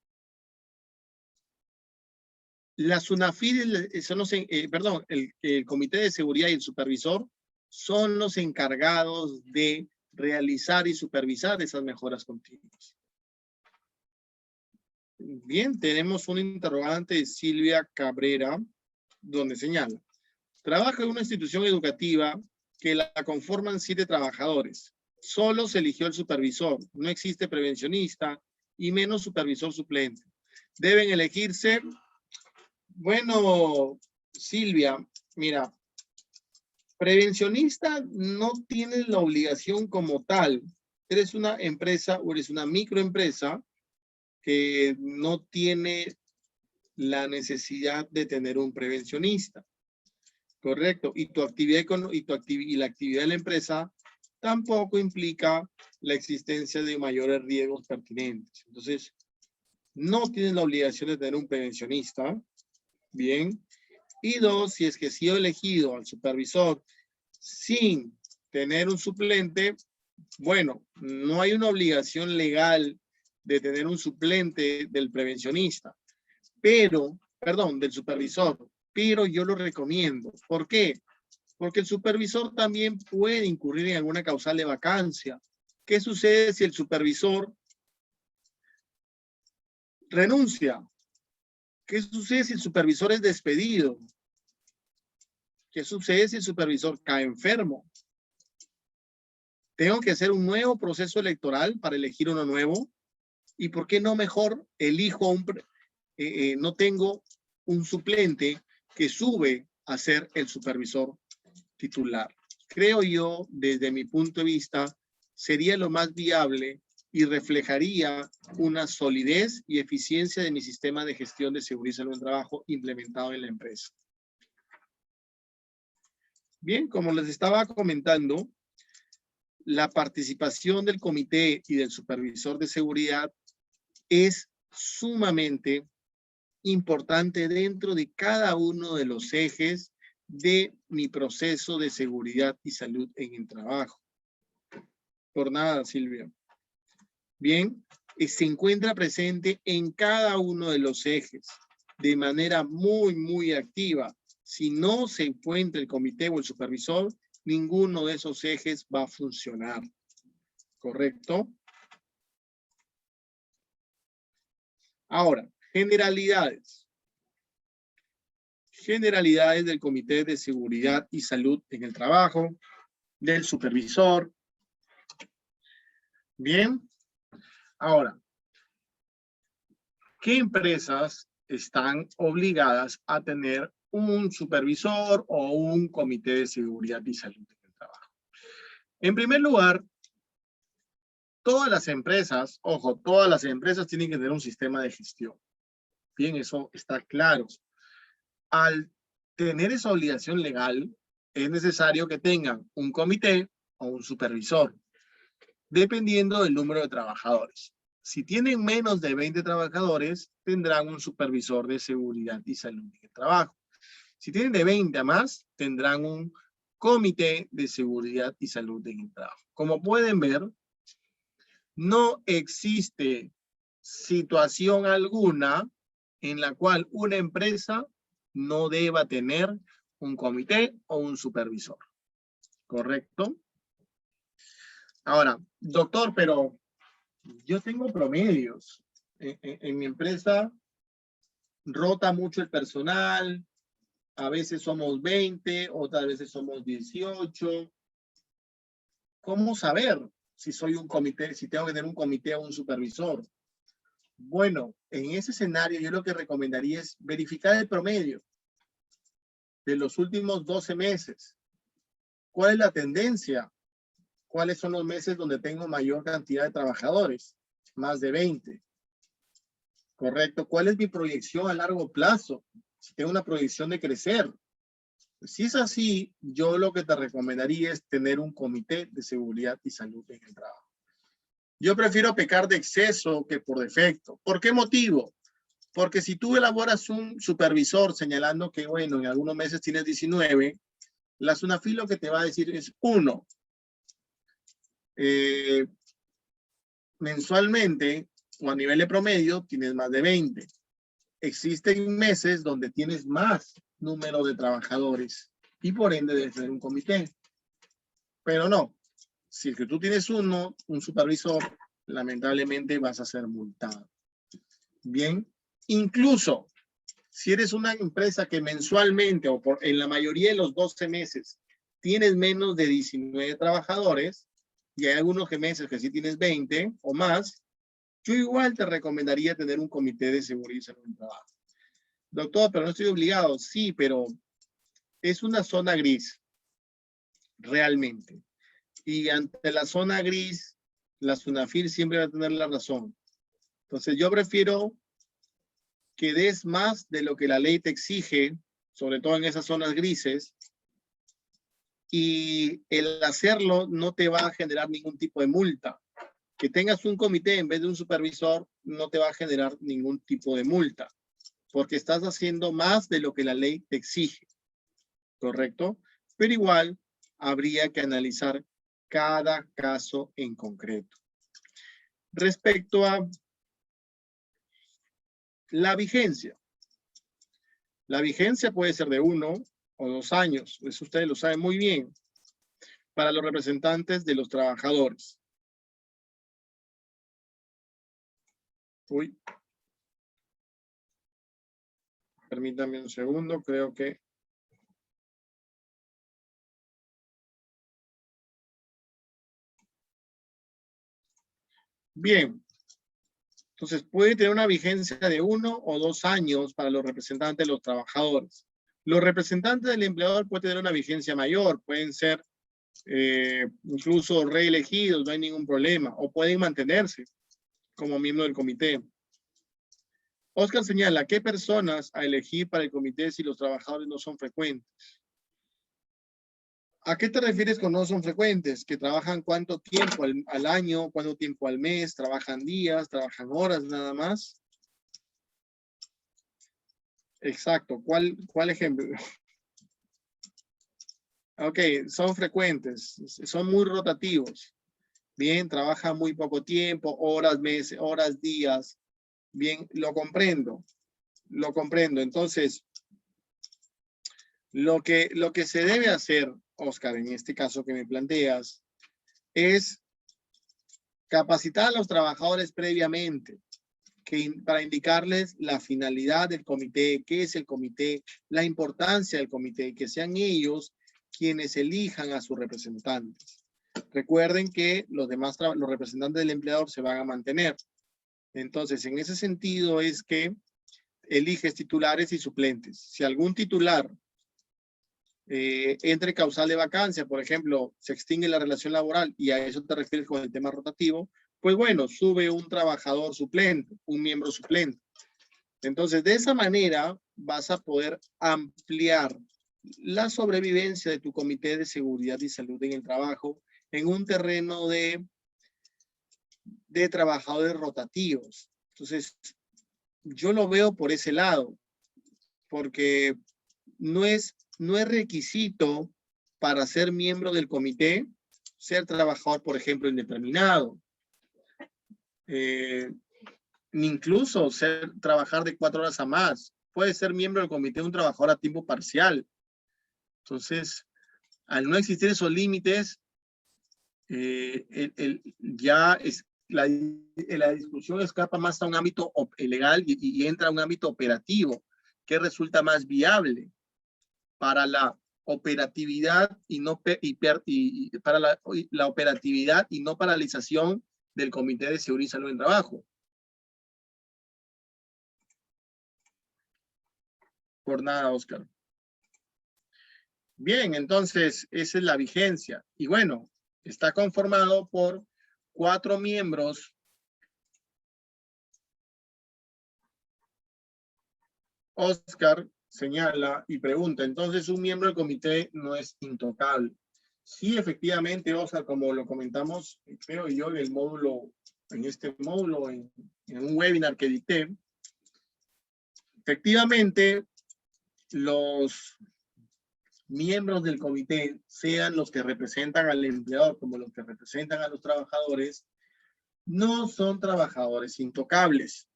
la SUNAFID son los, el Comité de Seguridad y el Supervisor son los encargados de realizar y supervisar esas mejoras continuas. Bien, tenemos un interrogante de Silvia Cabrera, donde señala: trabaja en una institución educativa que la conforman 7 trabajadores. Solo se eligió el supervisor, no existe prevencionista y menos supervisor suplente. Deben elegirse. Bueno, Silvia, mira, prevencionista no tienes la obligación como tal. Eres una empresa o eres una microempresa que no tiene la necesidad de tener un prevencionista. Correcto. Y tu actividad y la actividad de la empresa tampoco implica la existencia de mayores riesgos pertinentes. Entonces, no tienes la obligación de tener un prevencionista. Bien. Y 2, si es que ha sido elegido al supervisor sin tener un suplente, bueno, no hay una obligación legal de tener un suplente del prevencionista, del supervisor, pero yo lo recomiendo. ¿Por qué? Porque el supervisor también puede incurrir en alguna causal de vacancia. ¿Qué sucede si el supervisor renuncia? ¿Qué sucede si el supervisor es despedido? ¿Qué sucede si el supervisor cae enfermo? Tengo que hacer un nuevo proceso electoral para elegir uno nuevo. ¿Y por qué no mejor elijo no tengo un suplente que sube a ser el supervisor titular? Creo yo, desde mi punto de vista, sería lo más viable y reflejaría una solidez y eficiencia de mi sistema de gestión de seguridad y salud del trabajo implementado en la empresa. Bien, como les estaba comentando, la participación del comité y del supervisor de seguridad es sumamente importante dentro de cada uno de los ejes de mi proceso de seguridad y salud en el trabajo. Por nada, Silvia. Bien, se encuentra presente en cada uno de los ejes de manera muy, muy activa. Si no se encuentra el comité o el supervisor, ninguno de esos ejes va a funcionar. ¿Correcto? Ahora, generalidades. Generalidades del Comité de Seguridad y Salud en el Trabajo, del supervisor. Bien. Ahora, ¿qué empresas están obligadas a tener un supervisor o un comité de seguridad y salud en el trabajo? En primer lugar, todas las empresas, ojo, todas las empresas tienen que tener un sistema de gestión. Bien, eso está claro. Al tener esa obligación legal, es necesario que tengan un comité o un supervisor, dependiendo del número de trabajadores. Si tienen menos de 20 trabajadores, tendrán un supervisor de seguridad y salud en el trabajo. Si tienen de 20 a más, tendrán un comité de seguridad y salud en el trabajo. Como pueden ver, no existe situación alguna en la cual una empresa no deba tener un comité o un supervisor. ¿Correcto? Ahora, doctor, pero yo tengo promedios. En mi empresa rota mucho el personal. A veces somos 20, otras veces somos 18. ¿Cómo saber si soy un comité, si tengo que tener un comité o un supervisor? Bueno, en ese escenario yo lo que recomendaría es verificar el promedio de los últimos 12 meses. ¿Cuál es la tendencia? ¿Cuáles son los meses donde tengo mayor cantidad de trabajadores? Más de 20. ¿Correcto? ¿Cuál es mi proyección a largo plazo? Si tengo una proyección de crecer. Si es así, yo lo que te recomendaría es tener un comité de seguridad y salud en el trabajo. Yo prefiero pecar de exceso que por defecto. ¿Por qué motivo? Porque si tú elaboras un supervisor señalando que, bueno, en algunos meses tienes 19, la SUNAFIL lo que te va a decir es, 1, mensualmente o a nivel de promedio tienes más de 20. Existen meses donde tienes más número de trabajadores y por ende debes tener un comité. Pero no, si es que tú tienes un supervisor, lamentablemente vas a ser multado. Bien, incluso si eres una empresa que mensualmente o en la mayoría de los 12 meses tienes menos de 19 trabajadores, y hay algunos meses que sí tienes 20 o más, yo igual te recomendaría tener un comité de seguridad y salud en el trabajo. Doctor, pero no estoy obligado. Sí, pero es una zona gris, realmente. Y ante la zona gris, la SUNAFIL siempre va a tener la razón. Entonces yo prefiero que des más de lo que la ley te exige, sobre todo en esas zonas grises, y el hacerlo no te va a generar ningún tipo de multa. Que tengas un comité en vez de un supervisor no te va a generar ningún tipo de multa, porque estás haciendo más de lo que la ley te exige, ¿correcto? Pero igual habría que analizar cada caso en concreto. Respecto a la vigencia. La vigencia puede ser de 1 o 2 años, eso ustedes lo saben muy bien, para los representantes de los trabajadores. Uy. Permítanme un segundo, creo que... Bien. Entonces, puede tener una vigencia de 1 o 2 años para los representantes de los trabajadores. Los representantes del empleador pueden tener una vigencia mayor, pueden ser incluso reelegidos, no hay ningún problema, o pueden mantenerse como miembro del comité. Oscar señala, ¿qué personas a elegir para el comité si los trabajadores no son frecuentes? ¿A qué te refieres con no son frecuentes? ¿Que trabajan cuánto tiempo al año, cuánto tiempo al mes, trabajan días, trabajan horas nada más? Exacto. ¿Cuál ejemplo? Ok, son frecuentes, son muy rotativos. Bien, trabajan muy poco tiempo, horas, meses, horas, días. Bien, lo comprendo. Lo comprendo. Entonces, lo que se debe hacer, Oscar, en este caso que me planteas, es Capacitar a los trabajadores previamente para indicarles la finalidad del comité, qué es el comité, la importancia del comité, que sean ellos quienes elijan a sus representantes. Recuerden que los representantes del empleador se van a mantener. Entonces, en ese sentido es que eliges titulares y suplentes. Si algún titular entre causal de vacancia, por ejemplo, se extingue la relación laboral y a eso te refieres con el tema rotativo, pues bueno, sube un trabajador suplente, un miembro suplente. Entonces, de esa manera vas a poder ampliar la sobrevivencia de tu comité de seguridad y salud en el trabajo en un terreno de trabajadores rotativos. Entonces, yo lo veo por ese lado, porque no es requisito para ser miembro del comité ser trabajador, por ejemplo, indeterminado. Incluso trabajar de 4 horas a más. Puede ser miembro del comité un trabajador a tiempo parcial. Entonces, al no existir esos límites, ya es la discusión escapa más a un ámbito legal y entra a un ámbito operativo, que resulta más viable para la operatividad para la operatividad y no paralización del Comité de Seguridad y Salud en Trabajo. Por nada, Oscar. Bien, entonces, esa es la vigencia. Y bueno, está conformado por 4 miembros. Oscar señala y pregunta, entonces un miembro del comité no es intocable. Sí, efectivamente, Oscar, como lo comentamos, creo yo, en este módulo, en un webinar que dicté, efectivamente, los miembros del comité, sean los que representan al empleador como los que representan a los trabajadores, no son trabajadores intocables.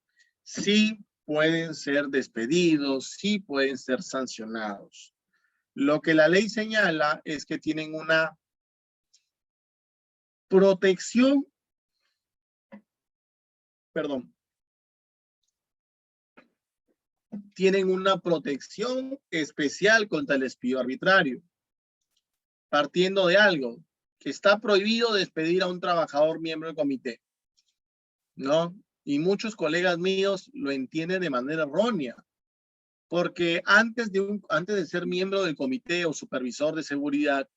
Sí pueden ser despedidos, sí pueden ser sancionados. Lo que la ley señala es que tienen una protección, tienen una protección especial contra el despido arbitrario, partiendo de algo, que está prohibido despedir a un trabajador miembro del comité, ¿no? Y muchos colegas míos lo entienden de manera errónea, porque antes de ser miembro del comité o supervisor de seguridad,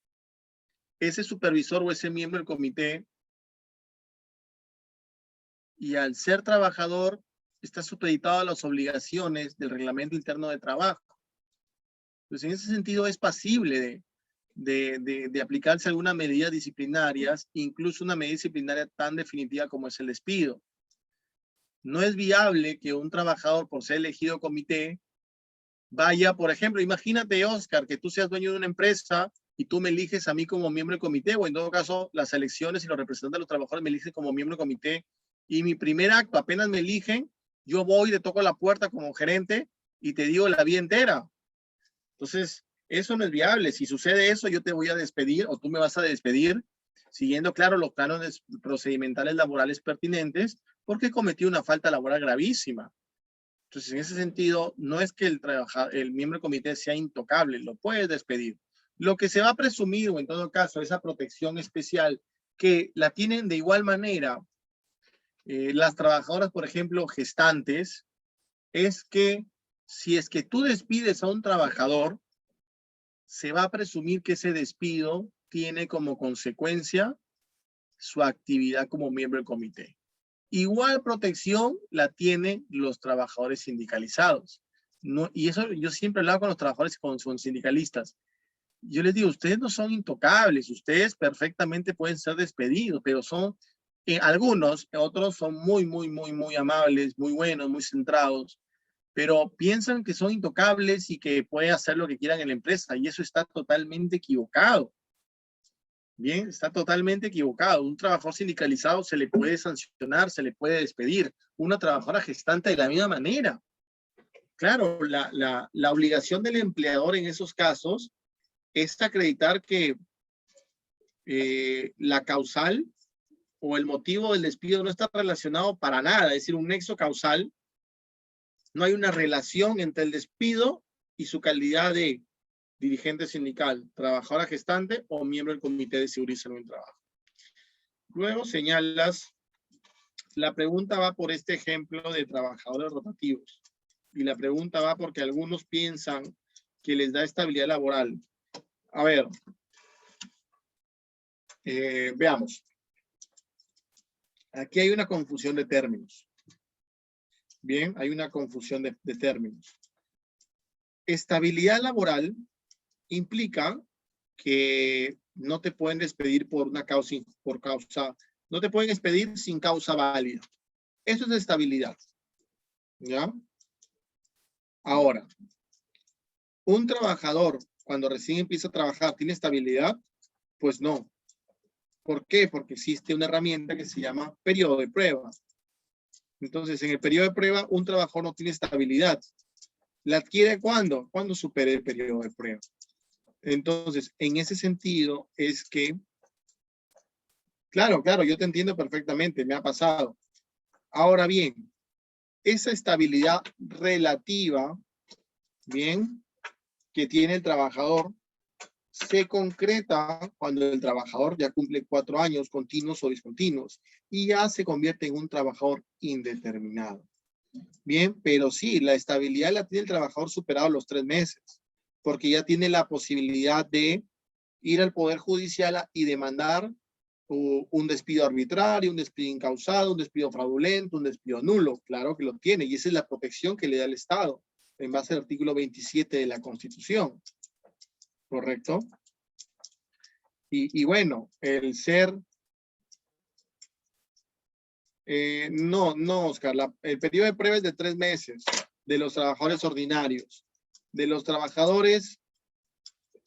ese supervisor o ese miembro del comité, y al ser trabajador, está supeditado a las obligaciones del reglamento interno de trabajo. Pues en ese sentido es pasible de aplicarse algunas medidas disciplinarias, incluso una medida disciplinaria tan definitiva como es el despido. No es viable que un trabajador, por ser elegido comité, vaya, por ejemplo, imagínate, Oscar, que tú seas dueño de una empresa y tú me eliges a mí como miembro del comité, o en todo caso, las elecciones y los representantes de los trabajadores me eligen como miembro del comité, y mi primer acto, apenas me eligen, yo voy, le toco la puerta como gerente y te digo la vida entera. Entonces, eso no es viable. Si sucede eso, yo te voy a despedir o tú me vas a despedir, siguiendo, claro, los cánones procedimentales laborales pertinentes, porque cometí una falta laboral gravísima. Entonces, en ese sentido, no es que el miembro del comité sea intocable, lo puedes despedir. Lo que se va a presumir, o en todo caso, esa protección especial, que la tienen de igual manera las trabajadoras, por ejemplo, gestantes, es que si es que tú despides a un trabajador, se va a presumir que ese despido tiene como consecuencia su actividad como miembro del comité. Igual protección la tienen los trabajadores sindicalizados. No, y eso yo siempre hablaba con los trabajadores con sindicalistas. Yo les digo, ustedes no son intocables, ustedes perfectamente pueden ser despedidos, pero son algunos, otros son muy amables, muy buenos, muy centrados, pero piensan que son intocables y que pueden hacer lo que quieran en la empresa, y eso está totalmente equivocado. Bien, está totalmente equivocado. Un trabajador sindicalizado se le puede sancionar, se le puede despedir. Una trabajadora gestante de la misma manera. Claro, la obligación del empleador en esos casos es acreditar que la causal o el motivo del despido no está relacionado para nada, es decir, un nexo causal, no hay una relación entre el despido y su calidad de dirigente sindical, trabajadora gestante o miembro del Comité de Seguridad y Salud en Trabajo. Luego señalas, la pregunta va por este ejemplo de trabajadores rotativos. Y la pregunta va porque algunos piensan que les da estabilidad laboral. A ver, veamos. Aquí hay una confusión de términos. Bien, hay una confusión de términos. Estabilidad laboral implica que no te pueden despedir por una causa, no te pueden despedir sin causa válida. Eso es estabilidad. ¿Ya? Ahora, un trabajador cuando recién empieza a trabajar, ¿tiene estabilidad? Pues no. ¿Por qué? Porque existe una herramienta que se llama periodo de prueba. Entonces, en el periodo de prueba, un trabajador no tiene estabilidad. ¿La adquiere cuándo? Cuando supere el periodo de prueba. Entonces, en ese sentido es que, claro, yo te entiendo perfectamente, me ha pasado. Ahora bien, esa estabilidad relativa, bien, que tiene el trabajador, se concreta cuando el trabajador ya cumple 4 años continuos o discontinuos y ya se convierte en un trabajador indeterminado. Bien, pero sí, la estabilidad la tiene el trabajador superado los 3 meses, porque ya tiene la posibilidad de ir al Poder Judicial y demandar un despido arbitrario, un despido incausado, un despido fraudulento, un despido nulo. Claro que lo tiene y esa es la protección que le da el Estado en base al artículo 27 de la Constitución. ¿Correcto? Y bueno, el ser... no, Oscar, el periodo de prueba es de 3 meses de los trabajadores ordinarios. De los trabajadores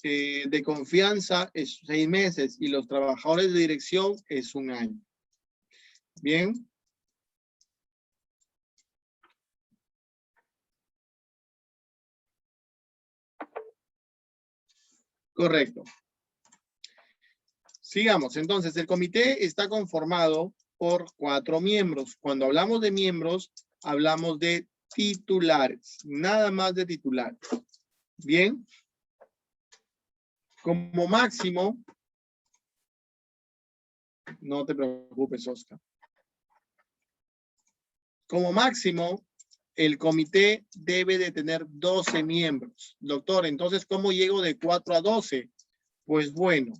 de confianza es 6 meses y los trabajadores de dirección es 1 año. Bien. Correcto. Sigamos. Entonces, el comité está conformado por 4 miembros. Cuando hablamos de miembros, hablamos de titulares. Nada más de titulares. Bien. Como máximo, no te preocupes, Oscar. Como máximo, el comité debe de tener 12 miembros. Doctor, entonces, ¿cómo llego de 4 a 12? Pues bueno,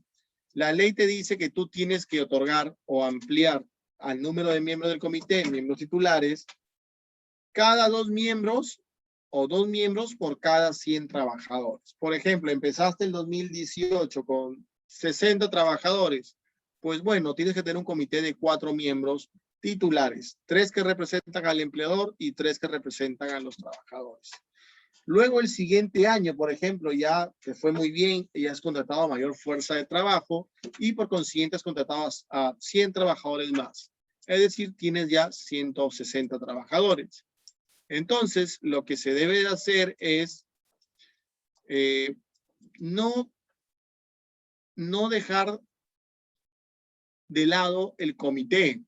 la ley te dice que tú tienes que otorgar o ampliar al número de miembros del comité, miembros titulares, cada 2 miembros o 2 miembros por cada 100 trabajadores. Por ejemplo, empezaste el 2018 con 60 trabajadores. Pues bueno, tienes que tener un comité de 4 miembros titulares, 3 que representan al empleador y 3 que representan a los trabajadores. Luego el siguiente año, por ejemplo, ya te fue muy bien, ya has contratado a mayor fuerza de trabajo y por consiguiente has contratado a 100 trabajadores más. Es decir, tienes ya 160 trabajadores. Entonces, lo que se debe de hacer es no dejar de lado el comité.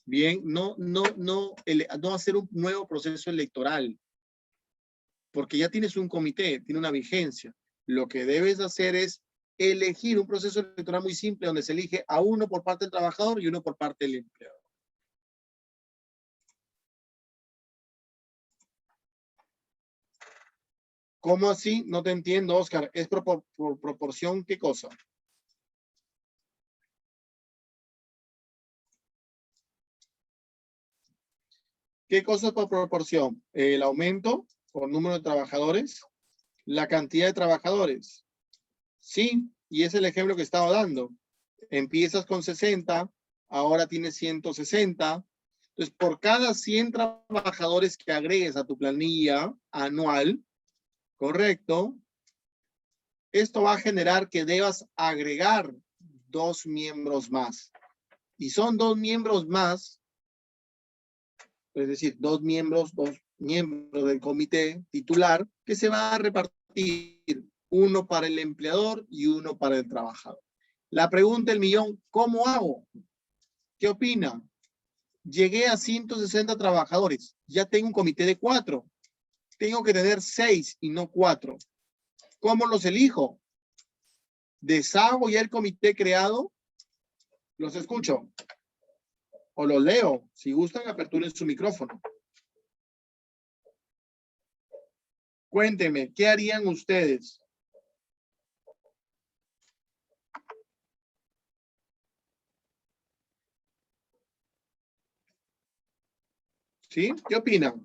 Bien, no hacer un nuevo proceso electoral. Porque ya tienes un comité, tiene una vigencia. Lo que debes hacer es elegir un proceso electoral muy simple donde se elige a uno por parte del trabajador y uno por parte del empleador. ¿Cómo así? No te entiendo, Oscar. ¿Es por proporción qué cosa? ¿Qué cosa es por proporción? ¿El aumento por número de trabajadores? ¿La cantidad de trabajadores? Sí, y es el ejemplo que estaba dando. Empiezas con 60, ahora tienes 160. Entonces, por cada 100 trabajadores que agregues a tu planilla anual, correcto, esto va a generar que debas agregar 2 miembros más. Y son 2 miembros más, es decir, 2 miembros del comité titular que se va a repartir, uno para el empleador y uno para el trabajador. La pregunta del millón, ¿cómo hago? ¿Qué opina? Llegué a 160 trabajadores. Ya tengo un comité de 4. Tengo que tener 6 y no 4. ¿Cómo los elijo? ¿Deshago ya el comité creado? Los escucho. O los leo. Si gustan, aperturen su micrófono. Cuéntenme, ¿qué harían ustedes? ¿Sí? ¿Qué opinan?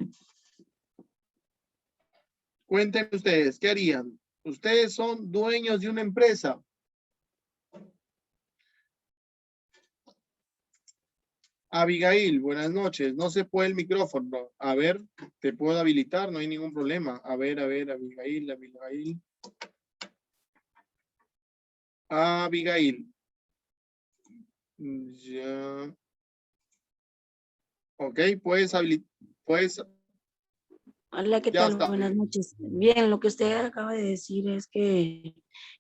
Cuéntenme ustedes, ¿qué harían? Ustedes son dueños de una empresa. Abigail, buenas noches. No se puede el micrófono. A ver, te puedo habilitar, no hay ningún problema. A ver, Abigail. Abigail. Ya. Ok, puedes habilitar. Hola, ¿qué Ya tal? está. Buenas noches. Bien, lo que usted acaba de decir es que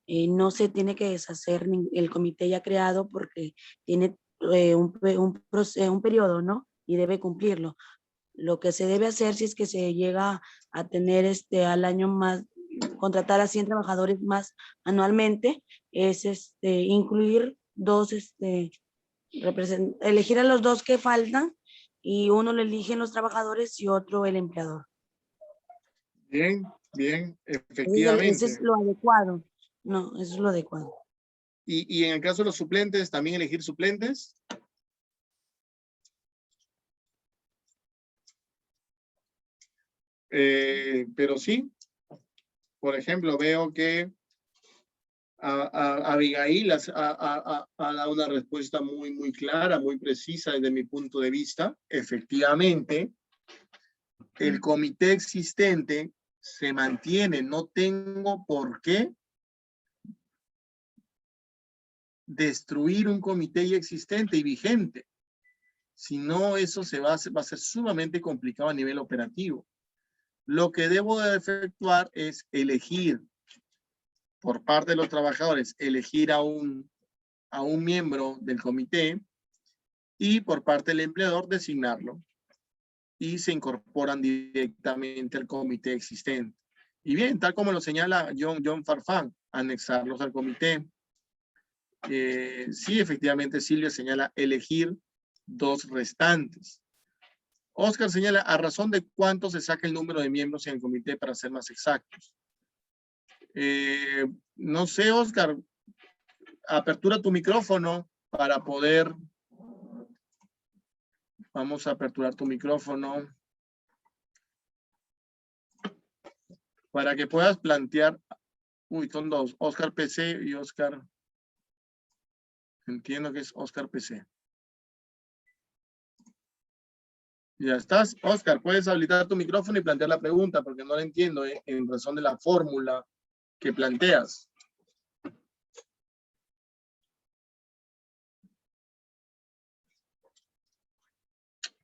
no se tiene que deshacer el comité ya creado porque tiene un periodo, ¿no? Y debe cumplirlo. Lo que se debe hacer si es que se llega a tener al año más, contratar a 100 trabajadores más anualmente, es incluir dos, elegir a los dos que faltan y uno lo eligen los trabajadores y otro el empleador. Bien, bien, Ese efectivamente. es lo adecuado. No, eso es lo adecuado. Y en el caso de los suplentes, ¿también elegir suplentes? Pero sí, por ejemplo, veo que Abigail ha dado una respuesta muy clara, muy precisa desde mi punto de vista. Efectivamente, el comité existente se mantiene. No tengo por qué destruir un comité ya existente y vigente. Si no, eso va a ser sumamente complicado a nivel operativo. Lo que debo de efectuar es elegir por parte de los trabajadores, elegir a un miembro del comité y por parte del empleador designarlo. Y se incorporan directamente al comité existente. Y bien, tal como lo señala John Farfán, anexarlos al comité. Sí, efectivamente, Silvia señala elegir 2 restantes. Oscar señala a razón de cuánto se saca el número de miembros en el comité para ser más exactos. No sé, Oscar, apertura tu micrófono para poder. Vamos a aperturar tu micrófono para que puedas plantear. Uy, son 2, Oscar PC y Oscar. Entiendo que es Oscar PC. Ya estás, Oscar, puedes habilitar tu micrófono y plantear la pregunta porque no la entiendo en razón de la fórmula que planteas.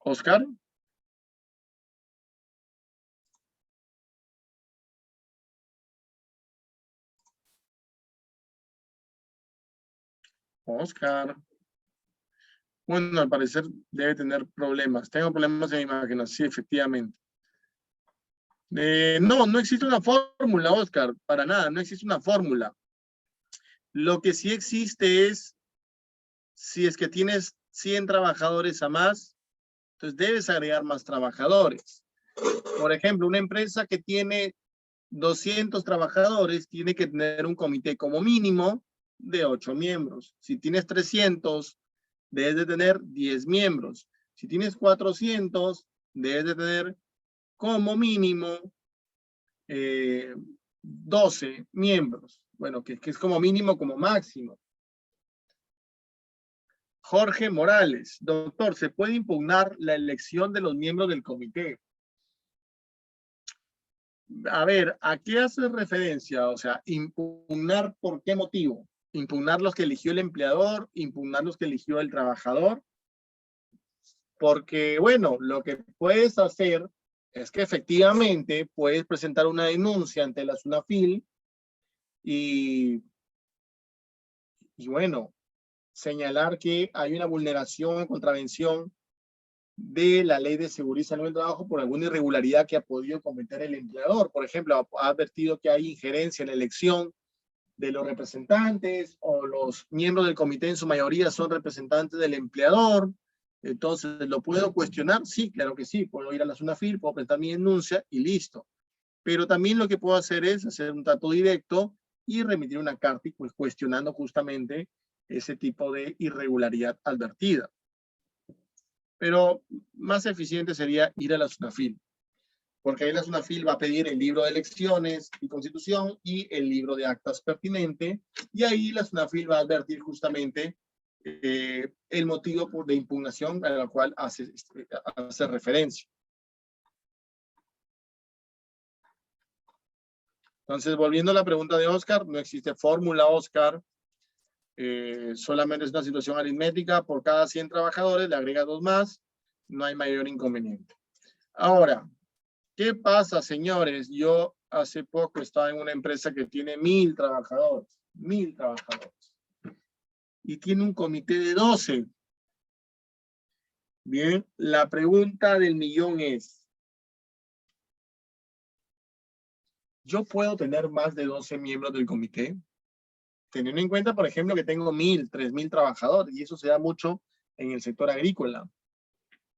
Oscar. Oscar. Bueno, al parecer debe tener problemas. Tengo problemas en mi máquina, sí, efectivamente. No existe una fórmula, Oscar, para nada, no existe una fórmula. Lo que sí existe es, si es que tienes 100 trabajadores a más, entonces debes agregar más trabajadores. Por ejemplo, una empresa que tiene 200 trabajadores tiene que tener un comité como mínimo de 8 miembros. Si tienes 300, debes de tener 10 miembros. Si tienes 400, debes de tener como mínimo 12 miembros. Bueno, que es como mínimo, como máximo. Jorge Morales, doctor, ¿se puede impugnar la elección de los miembros del comité? A ver, ¿a qué hace referencia? O sea, impugnar, ¿por qué motivo? Impugnar los que eligió el empleador, impugnar los que eligió el trabajador. Porque, bueno, lo que puedes hacer es que efectivamente puedes presentar una denuncia ante la SUNAFIL y bueno, señalar que hay una vulneración o contravención de la ley de seguridad y salud del trabajo por alguna irregularidad que ha podido cometer el empleador. Por ejemplo, ha advertido que hay injerencia en la elección de los representantes o los miembros del comité en su mayoría son representantes del empleador. Entonces, ¿lo puedo cuestionar? Sí, claro que sí. Puedo ir a la SUNAFIL, puedo presentar mi denuncia y listo. Pero también lo que puedo hacer es hacer un trato directo y remitir una carta y pues cuestionando justamente ese tipo de irregularidad advertida. Pero más eficiente sería ir a la SUNAFIL, porque ahí la SUNAFIL va a pedir el libro de elecciones y constitución y el libro de actas pertinente, y ahí la SUNAFIL va a advertir justamente el motivo de impugnación al cual hace referencia. Entonces, volviendo a la pregunta de Oscar, no existe fórmula, Oscar. Solamente es una situación aritmética. Por cada 100 trabajadores le agrega 2 más. No hay mayor inconveniente. Ahora, ¿qué pasa, señores? Yo hace poco estaba en una empresa que tiene 1000 trabajadores. 1000 trabajadores. Y tiene un comité de 12. Bien, la pregunta del millón es, ¿yo puedo tener más de 12 miembros del comité? Teniendo en cuenta, por ejemplo, que tengo 1000, 3000 trabajadores, y eso se da mucho en el sector agrícola.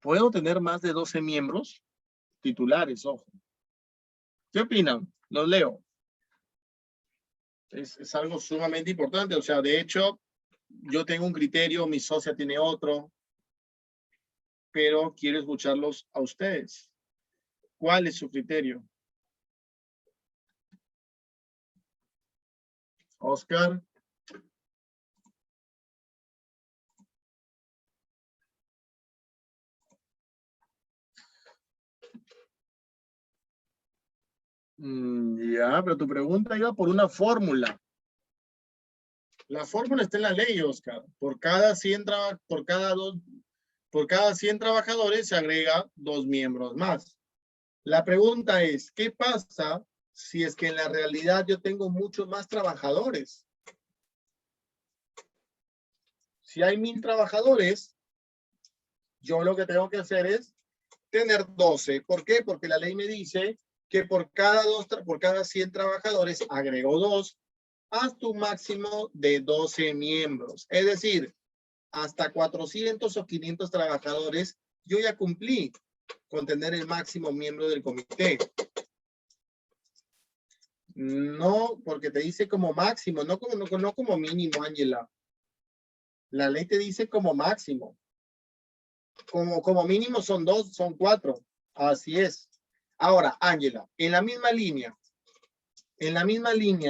¿Puedo tener más de 12 miembros? Titulares, ojo. ¿Qué opinan? Los leo. Es algo sumamente importante. O sea, de hecho, yo tengo un criterio, mi socia tiene otro, pero quiero escucharlos a ustedes. ¿Cuál es su criterio? Oscar. Ya, pero tu pregunta iba por una fórmula. La fórmula está en la ley, Oscar. Por cada 100 trabajadores se agrega 2 miembros más. La pregunta es, ¿qué pasa si es que en la realidad yo tengo muchos más trabajadores? Si hay 1000 trabajadores, yo lo que tengo que hacer es tener 12. ¿Por qué? Porque la ley me dice que por cada 100 trabajadores agrego 2, hasta un máximo de 12 miembros. Es decir, hasta 400 o 500 trabajadores, yo ya cumplí con tener el máximo miembro del comité. No, porque te dice como máximo, no como mínimo, Ángela. La ley te dice como máximo. Como mínimo son 2, son 4. Así es. Ahora, Ángela, en la misma línea,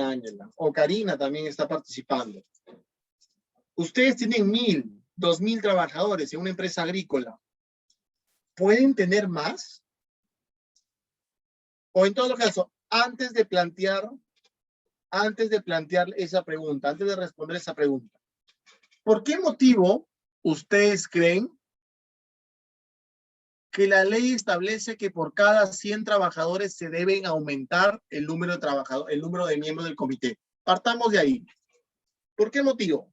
Ángela, o Karina también está participando. Ustedes tienen 1000, 2000 trabajadores en una empresa agrícola. ¿Pueden tener más? O en todo caso, antes de plantear esa pregunta, antes de responder esa pregunta, ¿por qué motivo ustedes creen que la ley establece que por cada 100 trabajadores se deben aumentar el número de trabajadores, el número de miembros del comité? Partamos de ahí. ¿Por qué motivo?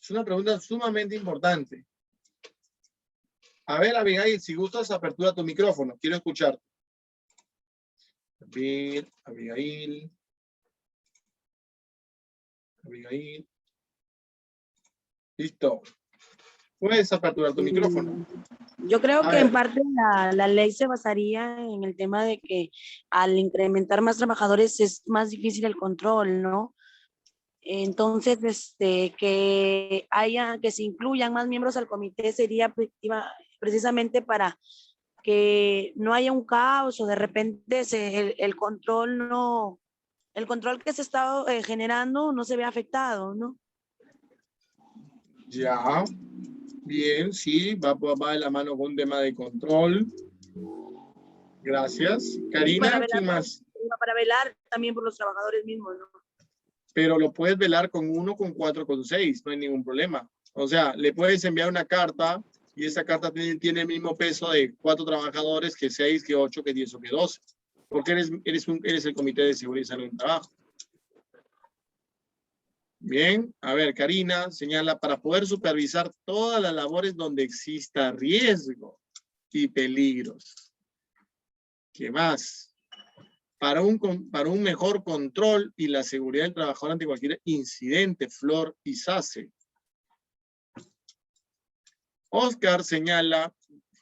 Es una pregunta sumamente importante. A ver, Abigail, si gustas, apertura tu micrófono. Quiero escucharte. A ver, Abigail. Listo. Puedes aperturar tu micrófono. Yo creo que en parte la ley se basaría en el tema de que al incrementar más trabajadores es más difícil el control, ¿no? Entonces, que se incluyan más miembros al comité sería precisamente para que no haya un caos o de repente el control que se está generando no se ve afectado, ¿no? Ya, bien, sí, va de la mano con un tema de control. Gracias. Karina, ¿quién más? Para velar también por los trabajadores mismos, ¿no? Pero lo puedes velar con 1, con 4, con 6, no hay ningún problema. O sea, le puedes enviar una carta y esa carta tiene el mismo peso de 4 trabajadores que 6, que 8, que 10 o que 12. Porque eres el Comité de Seguridad y Salud del Trabajo. Bien, a ver, Karina señala, para poder supervisar todas las labores donde exista riesgo y peligros. ¿Qué más? Para un mejor control y la seguridad del trabajador ante cualquier incidente, Flor y Sase. Oscar señala,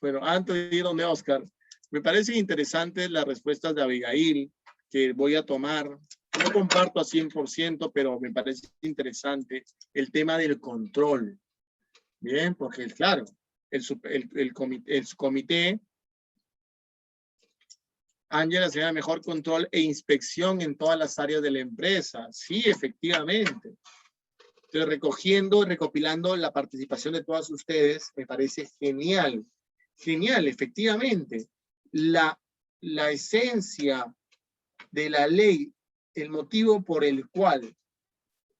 bueno, antes de ir donde Oscar, me parecen interesantes las respuestas de Abigail, que voy a tomar. No comparto a 100%, pero me parece interesante el tema del control. Bien, porque claro, el comité Ángela sería mejor control e inspección en todas las áreas de la empresa. Sí, efectivamente. Estoy recogiendo, recopilando la participación de todas ustedes. Me parece genial. Genial, efectivamente. La esencia de la ley, el motivo por el cual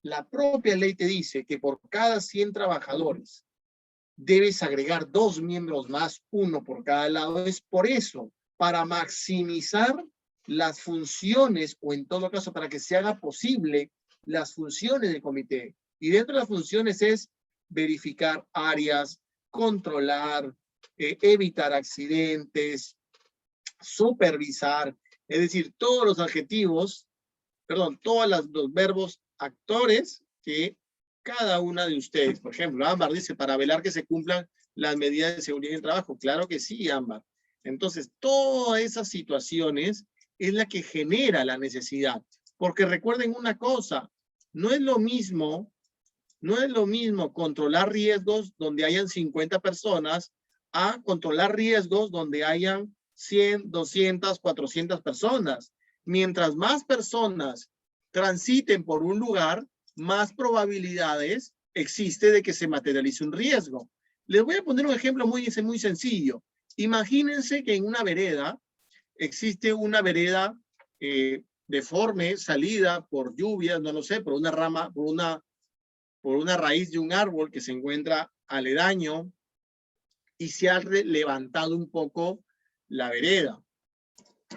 la propia ley te dice que por cada 100 trabajadores debes agregar 2 miembros más, 1 por cada lado, es por eso, para maximizar las funciones, o en todo caso para que se haga posible las funciones del comité. Y dentro de las funciones es verificar áreas, controlar, evitar accidentes, supervisar, es decir, todos los adjetivos, perdón, todos los verbos actores que cada una de ustedes, por ejemplo, Ámbar dice, para velar que se cumplan las medidas de seguridad en el trabajo. Claro que sí, Ámbar. Entonces, todas esas situaciones es la que genera la necesidad. Porque recuerden una cosa, no es lo mismo controlar riesgos donde hayan 50 personas a controlar riesgos donde hayan 100, 200, 400 personas. Mientras más personas transiten por un lugar, más probabilidades existe de que se materialice un riesgo. Les voy a poner un ejemplo muy sencillo. Imagínense que en una vereda existe una vereda deforme, salida por lluvias, no lo sé, por una rama, por una raíz de un árbol que se encuentra aledaño y se ha levantado un poco la vereda.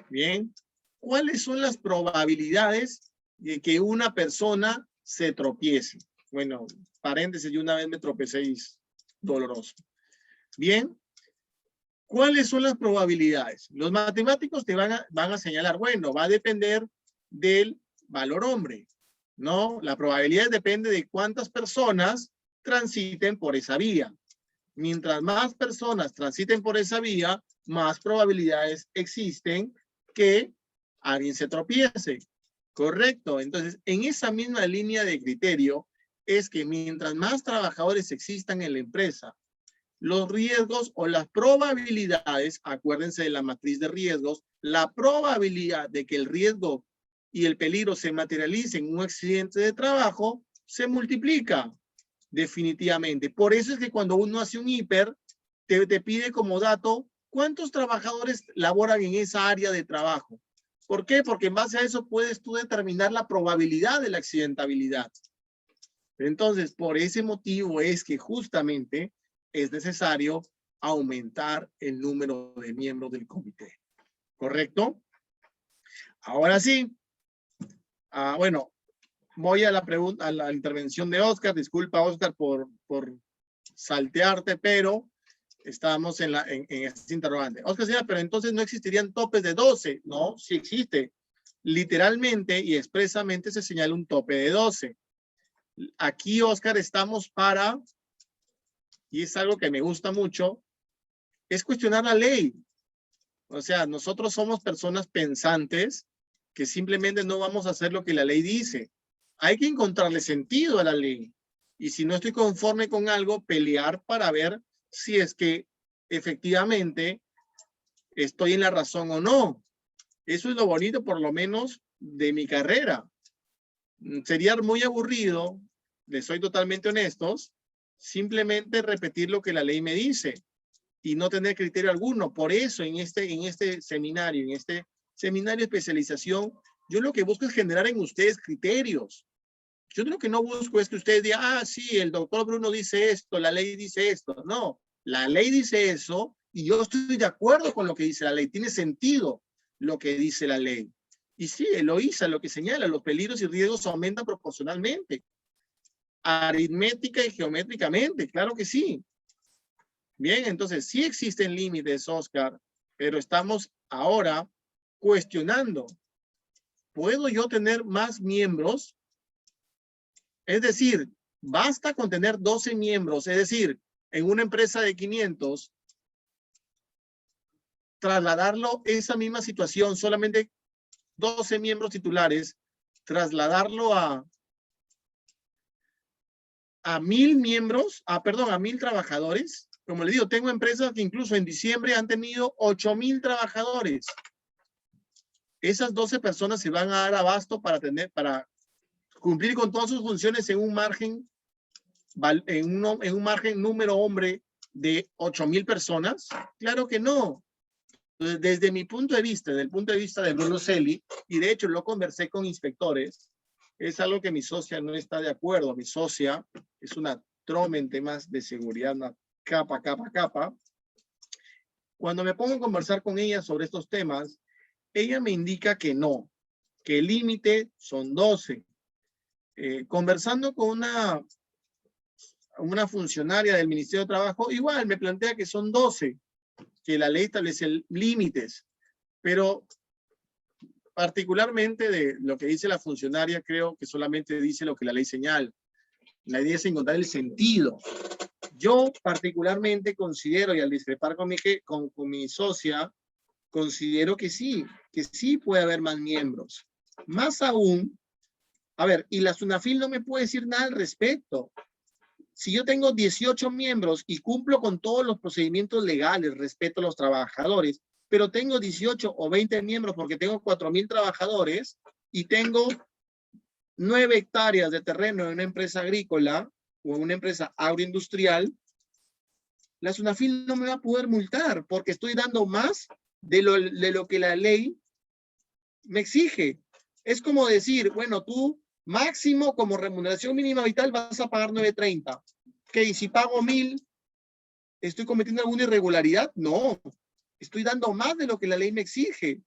Bien, ¿cuáles son las probabilidades de que una persona se tropiece? Bueno, paréntesis, yo una vez me tropecé y es doloroso. Bien, ¿cuáles son las probabilidades? Los matemáticos te van a señalar, bueno, va a depender del valor hombre, ¿no? La probabilidad depende de cuántas personas transiten por esa vía. Mientras más personas transiten por esa vía, más probabilidades existen que alguien se tropiece. Correcto. Entonces, en esa misma línea de criterio es que mientras más trabajadores existan en la empresa, los riesgos o las probabilidades, acuérdense de la matriz de riesgos, la probabilidad de que el riesgo y el peligro se materialicen en un accidente de trabajo se multiplica definitivamente. Por eso es que cuando uno hace un hiper, te pide como dato cuántos trabajadores laboran en esa área de trabajo. ¿Por qué? Porque en base a eso puedes tú determinar la probabilidad de la accidentabilidad. Entonces, por ese motivo es que justamente es necesario aumentar el número de miembros del comité. ¿Correcto? Ahora sí. Bueno, voy a la pregunta, a la intervención de Oscar. Disculpa, Oscar, por saltearte, pero estamos en este interrogante. Oscar decía, pero entonces no existirían topes de 12. No, sí existe. Literalmente y expresamente se señala un tope de 12. Aquí, Oscar, estamos para, y es algo que me gusta mucho, es cuestionar la ley. O sea, nosotros somos personas pensantes que simplemente no vamos a hacer lo que la ley dice. Hay que encontrarle sentido a la ley. Y si no estoy conforme con algo, pelear para ver si es que efectivamente estoy en la razón o no. Eso es lo bonito, por lo menos, de mi carrera. Sería muy aburrido, les soy totalmente honestos, simplemente repetir lo que la ley me dice y no tener criterio alguno. Por eso en este seminario de especialización, yo lo que busco es generar en ustedes criterios. Yo lo que no busco es que ustedes digan, sí, el doctor Bruno dice esto, la ley dice esto. No, la ley dice eso y yo estoy de acuerdo con lo que dice la ley. Tiene sentido lo que dice la ley. Y sí, Eloísa lo que señala, los peligros y riesgos aumentan proporcionalmente. aritmética y geométricamente, claro que sí. Bien, entonces sí existen límites, Oscar, pero estamos ahora cuestionando. ¿Puedo yo tener más miembros? Es decir, basta con tener 12 miembros, es decir, en una empresa de 500, trasladarlo, esa misma situación, solamente 12 miembros titulares, trasladarlo a 1000 miembros, a 1000 trabajadores. Como le digo, tengo empresas que incluso en diciembre han tenido 8000 trabajadores. Esas 12 personas se van a dar abasto para cumplir con todas sus funciones en un margen, en un margen número hombre de 8000 personas. Claro que no. Entonces, desde mi punto de vista, desde el punto de vista de Bruno Celli, y de hecho lo conversé con inspectores, es algo que mi socia no está de acuerdo. Mi socia es una troma en temas de seguridad, una capa. Cuando me pongo a conversar con ella sobre estos temas, ella me indica que no, que el límite son 12. Conversando con una funcionaria del Ministerio de Trabajo, igual me plantea que son 12, que la ley establece límites, pero particularmente de lo que dice la funcionaria, creo que solamente dice lo que la ley señala. La idea es encontrar el sentido. Yo particularmente considero, y al discrepar con mi socia, considero que sí puede haber más miembros. Más aún, a ver, y la SUNAFIL no me puede decir nada al respecto. Si yo tengo 18 miembros y cumplo con todos los procedimientos legales, respeto a los trabajadores, pero tengo 18 o 20 miembros porque tengo 4000 trabajadores y tengo 9 hectáreas de terreno en una empresa agrícola o en una empresa agroindustrial, la SUNAFIL no me va a poder multar porque estoy dando más de lo que la ley me exige. Es como decir, bueno, tú máximo como remuneración mínima vital vas a pagar 9.30. Ok, si pago 1000, ¿estoy cometiendo alguna irregularidad? No, estoy dando más de lo que la ley me exige.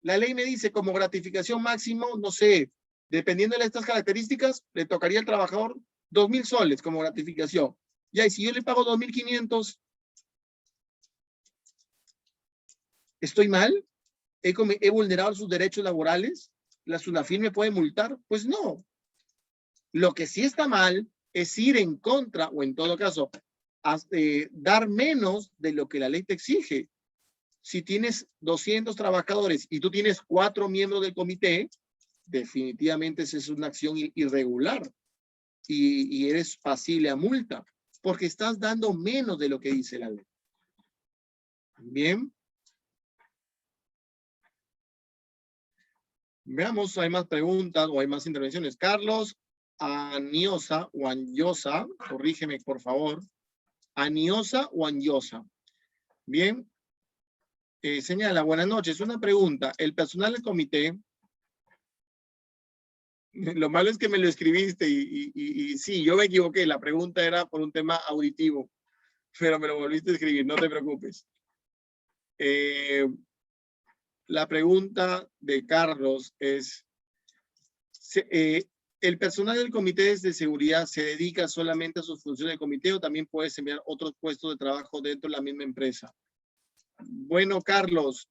La ley me dice como gratificación máximo, no sé, dependiendo de estas características, le tocaría al trabajador 2000 soles como gratificación. Ya, y si yo le pago 2500, ¿estoy mal? ¿He vulnerado sus derechos laborales? ¿La SUNAFIL me puede multar? Pues no. Lo que sí está mal es ir en contra, o en todo caso, dar menos de lo que la ley te exige. Si tienes 200 trabajadores y tú tienes 4 miembros del comité, definitivamente esa es una acción irregular y eres pasible a multa, porque estás dando menos de lo que dice la ley. Bien. Veamos, hay más preguntas o hay más intervenciones. Carlos Aniosa o Anyosa, corrígeme por favor. Aniosa o Anyosa. Bien. Señala, buenas noches. Una pregunta. El personal del comité, lo malo es que me lo escribiste y sí, yo me equivoqué. La pregunta era por un tema auditivo, pero me lo volviste a escribir, no te preocupes. La pregunta de Carlos es, ¿el personal del comité de seguridad se dedica solamente a sus funciones de comité o también puede desempeñar otros puestos de trabajo dentro de la misma empresa? Bueno, Carlos,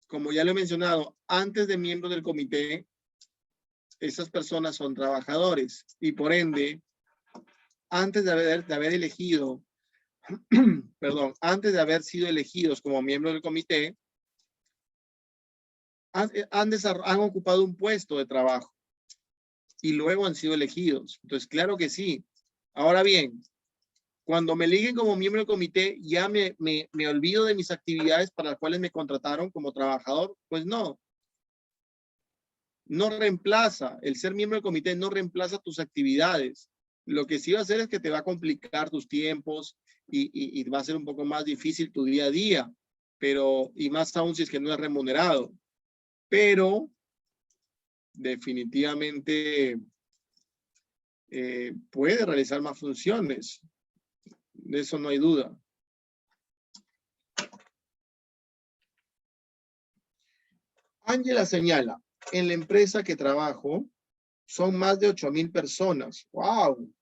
como ya lo he mencionado, antes de miembros del comité, esas personas son trabajadores y por ende, antes de haber elegido, perdón, antes de haber sido elegidos como miembros del comité, han ocupado un puesto de trabajo y luego han sido elegidos. Entonces, claro que sí. Ahora bien, cuando me eliguen como miembro del comité, ya me olvido de mis actividades para las cuales me contrataron como trabajador. Pues no. No reemplaza, el ser miembro del comité no reemplaza tus actividades. Lo que sí va a hacer es que te va a complicar tus tiempos y va a ser un poco más difícil tu día a día, pero, y más aún si es que no es remunerado. Pero, definitivamente, puede realizar más funciones. De eso no hay duda. Ángela señala, en la empresa que trabajo, Son más de 8,000 personas. ¡Wow!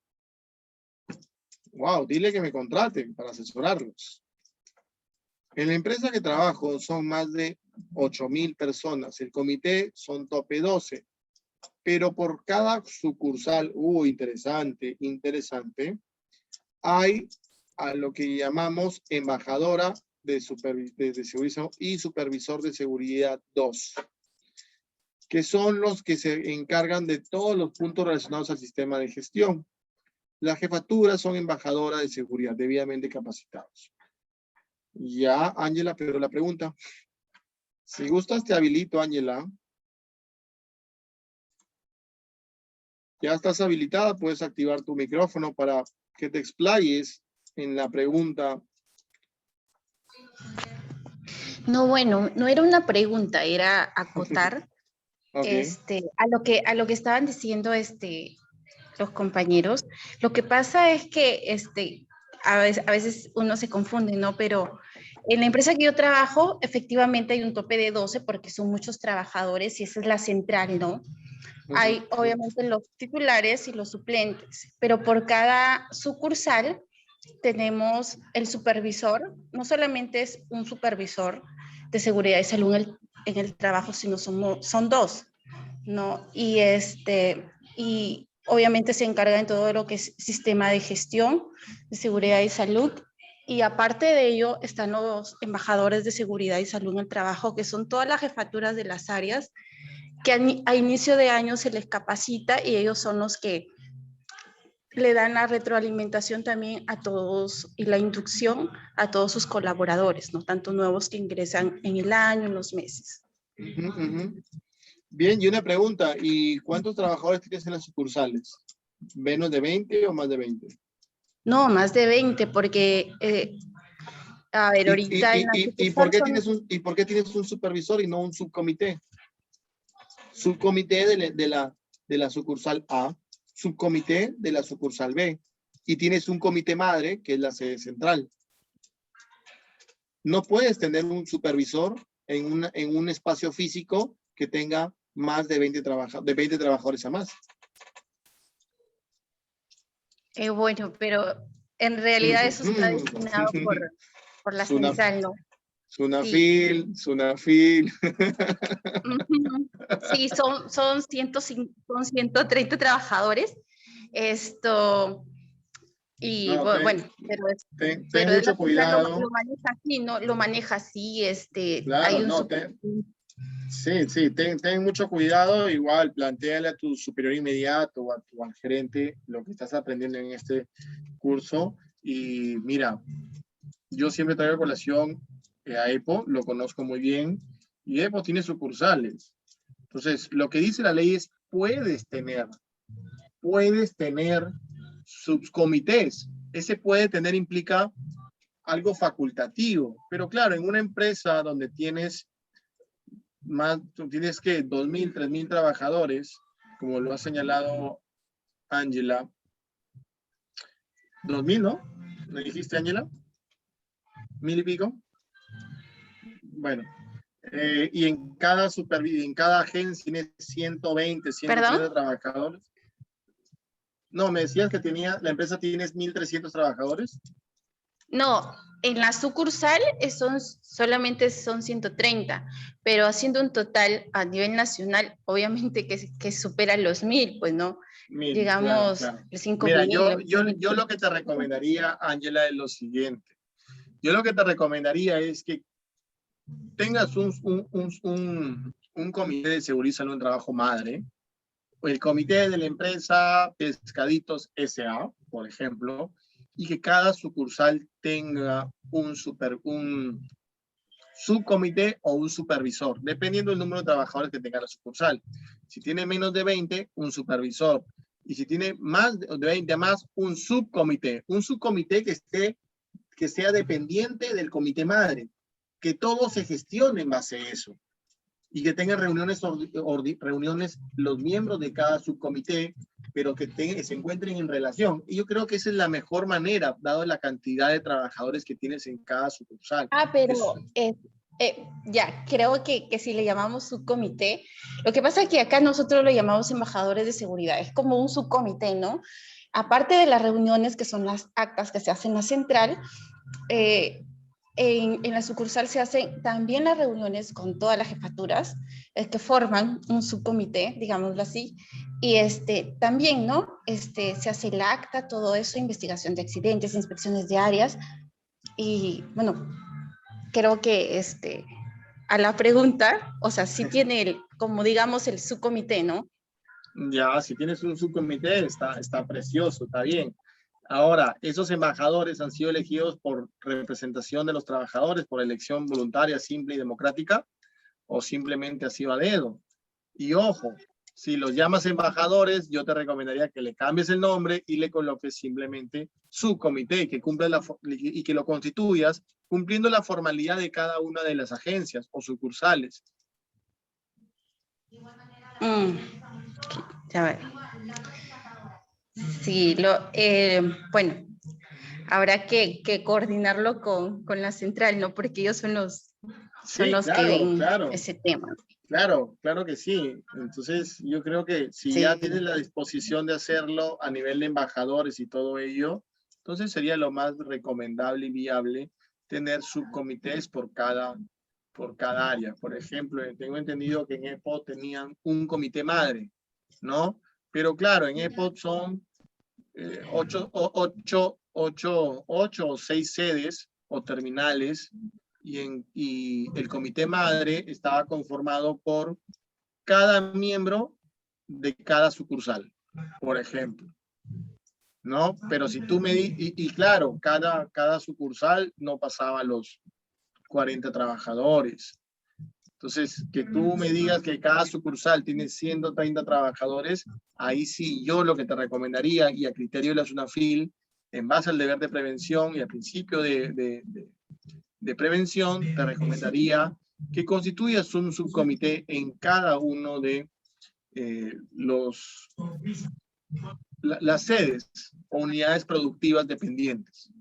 ¡Wow! Dile que me contraten para asesorarlos. En la empresa que trabajo son más de 8,000 personas. El comité son tope 12. Pero por cada sucursal, interesante, interesante, hay a lo que llamamos embajadora de seguridad y supervisor de seguridad 2, que son los que se encargan de todos los puntos relacionados al sistema de gestión. Las jefaturas son embajadora de seguridad, debidamente capacitados. Ya, Ángela, pero la pregunta, si gustas te habilito, Ángela. Ya estás habilitada, puedes activar tu micrófono para que te explayes en la pregunta. No, bueno, no era una pregunta, era acotar Okay. a lo que estaban diciendo los compañeros. Lo que pasa es que a veces uno se confunde, ¿no? Pero en la empresa que yo trabajo, efectivamente hay un tope de 12 porque son muchos trabajadores y esa es la central, ¿no? Hay obviamente los titulares y los suplentes, pero por cada sucursal tenemos el supervisor, no solamente es un supervisor de seguridad y salud en el trabajo, sino son dos, ¿no? Y obviamente se encarga en todo lo que es sistema de gestión de seguridad y salud. Y aparte de ello están los embajadores de seguridad y salud en el trabajo, que son todas las jefaturas de las áreas que a inicio de año se les capacita y ellos son los que le dan la retroalimentación también a todos y la inducción a todos sus colaboradores, ¿no? Tanto nuevos que ingresan en el año, en los meses. Bien, y una pregunta, ¿y cuántos trabajadores tienes en las sucursales? ¿Menos de 20 o más de 20? No, más de 20, porque, a ver, ahorita en la ¿Y por qué tienes un supervisor y no un subcomité? Subcomité de la sucursal A, subcomité de la sucursal B, y tienes un comité madre, que es la sede central. No puedes tener un supervisor en un espacio físico que tenga más de 20 trabajadores a más. Bueno, pero en realidad eso está destinado por la central, ¿no? Sunafil. Sí, son 130 trabajadores. Y Okay. bueno, ten mucho cuidado. lo maneja así, ¿no? Lo maneja así, Claro, hay un no, Sí, ten mucho cuidado, igual plantéale a tu superior inmediato o al gerente lo que estás aprendiendo en este curso. Y mira, yo siempre traigo a colación a EPO, lo conozco muy bien, y EPO tiene sucursales. Entonces, lo que dice la ley es, puedes tener subcomités. Ese puede tener implica algo facultativo, pero claro, en una empresa donde tienes que 2,000, 3,000 trabajadores, como lo ha señalado Ángela. 2,000, ¿no? ¿Me dijiste, Ángela? 1,000 y pico. Bueno, y en cada agencia tiene 120, 130 trabajadores. No, me decías que la empresa tiene 1,300 trabajadores. No, en la sucursal solamente son 130, pero haciendo un total a nivel nacional, obviamente que supera los 1,000, pues no, 1,000, digamos, claro. 5,000. Mira, yo lo que te recomendaría, Ángela, es lo siguiente. Yo lo que te recomendaría es que tengas un comité de seguridad y salud en trabajo madre, o el comité de la empresa Pescaditos S.A., por ejemplo, y que cada sucursal tenga un subcomité o un supervisor, dependiendo del número de trabajadores que tenga la sucursal. Si tiene menos de 20, un supervisor. Y si tiene más de 20 más, un subcomité. Un subcomité que sea dependiente del comité madre. Que todo se gestione en base a eso. Y que tengan reuniones los miembros de cada subcomité, pero que se encuentren en relación. Y yo creo que esa es la mejor manera, dado la cantidad de trabajadores que tienes en cada sucursal. Pero Ya, creo que si le llamamos subcomité, lo que pasa es que acá nosotros lo llamamos embajadores de seguridad, es como un subcomité, ¿no? Aparte de las reuniones que son las actas que se hacen en la central, en la sucursal se hacen también las reuniones con todas las jefaturas que forman un subcomité, digámoslo así, y también, ¿no? Se hace el acta, todo eso, investigación de accidentes, inspecciones diarias, y bueno, creo que a la pregunta, o sea, sí tiene como digamos el subcomité, ¿no? Ya, si tienes un subcomité, está precioso, está bien. Ahora, esos embajadores han sido elegidos por representación de los trabajadores, por elección voluntaria, simple y democrática, o simplemente ha sido a dedo. Y ojo, si los llamas embajadores, yo te recomendaría que le cambies el nombre y le coloques simplemente subcomité, que cumpla y que lo constituyas cumpliendo la formalidad de cada una de las agencias o sucursales. Ya ver. Sí, bueno, habrá que coordinarlo con la central, ¿no? Porque ellos son los que ven ese tema. Claro que sí. Entonces, yo creo que si ya tienes la disposición de hacerlo a nivel de embajadores y todo ello, entonces sería lo más recomendable y viable tener subcomités por cada área. Por ejemplo, tengo entendido que en EPO tenían un comité madre, ¿no? Pero claro, en EPO son 8 o 6 sedes o terminales y el comité madre estaba conformado por cada miembro de cada sucursal, por ejemplo, ¿no? Pero si tú me y claro, cada sucursal no pasaba los 40 trabajadores. Entonces, que tú me digas que cada sucursal tiene 130 trabajadores, ahí sí yo lo que te recomendaría, y a criterio de la SUNAFIL, en base al deber de prevención y al principio de prevención, te recomendaría que constituyas un subcomité en cada uno de las sedes o unidades productivas dependientes.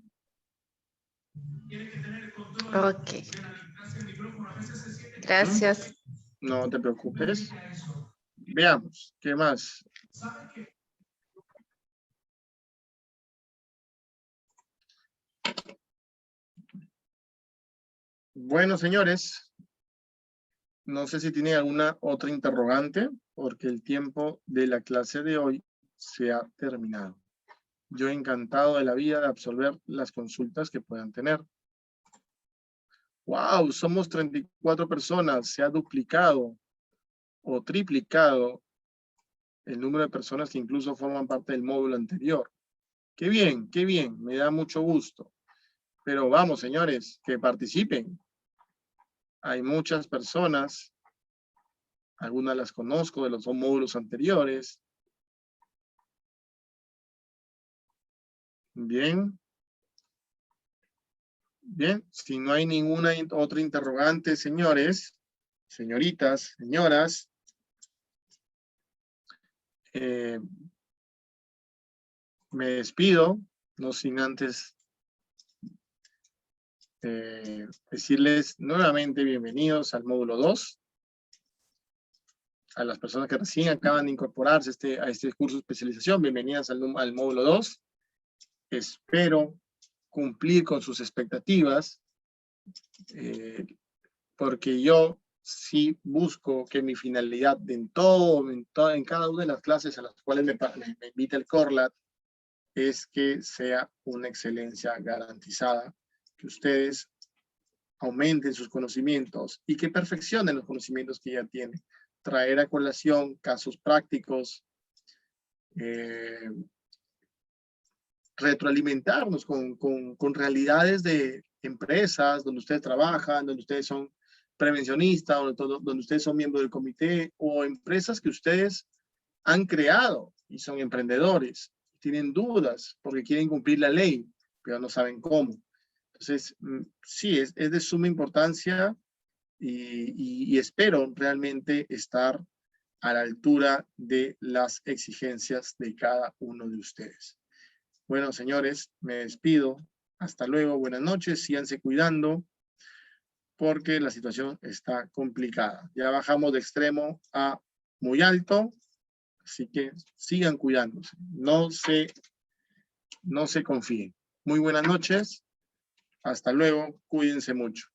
Ok. Gracias. No te preocupes. Veamos, ¿qué más? Bueno, señores, no sé si tienen alguna otra interrogante, porque el tiempo de la clase de hoy se ha terminado. Yo encantado de la vida de absolver las consultas que puedan tener. ¡Wow! Somos 34 personas. Se ha duplicado o triplicado el número de personas que incluso forman parte del módulo anterior. ¡Qué bien! ¡Qué bien! Me da mucho gusto. Pero vamos, señores, que participen. Hay muchas personas, algunas las conozco de los dos módulos anteriores. Bien. Bien, si no hay ninguna otra interrogante, señores, señoritas, señoras, me despido, no sin antes decirles nuevamente bienvenidos al módulo 2. A las personas que recién acaban de incorporarse a este curso de especialización, bienvenidas al módulo 2. Espero cumplir con sus expectativas, porque yo sí busco que mi finalidad en cada una de las clases a las cuales me invita el Corlat es que sea una excelencia garantizada, que ustedes aumenten sus conocimientos y que perfeccionen los conocimientos que ya tienen. Traer a colación casos prácticos, retroalimentarnos con realidades de empresas donde ustedes trabajan, donde ustedes son prevencionistas, donde ustedes son miembros del comité, o empresas que ustedes han creado y son emprendedores, tienen dudas porque quieren cumplir la ley, pero no saben cómo. Entonces, sí, es de suma importancia y espero realmente estar a la altura de las exigencias de cada uno de ustedes. Bueno, señores, me despido. Hasta luego, buenas noches, síganse cuidando. porque la situación está complicada. Ya bajamos de extremo a muy alto, así que sigan cuidándose. No se confíen. Muy buenas noches. Hasta luego. Cuídense mucho.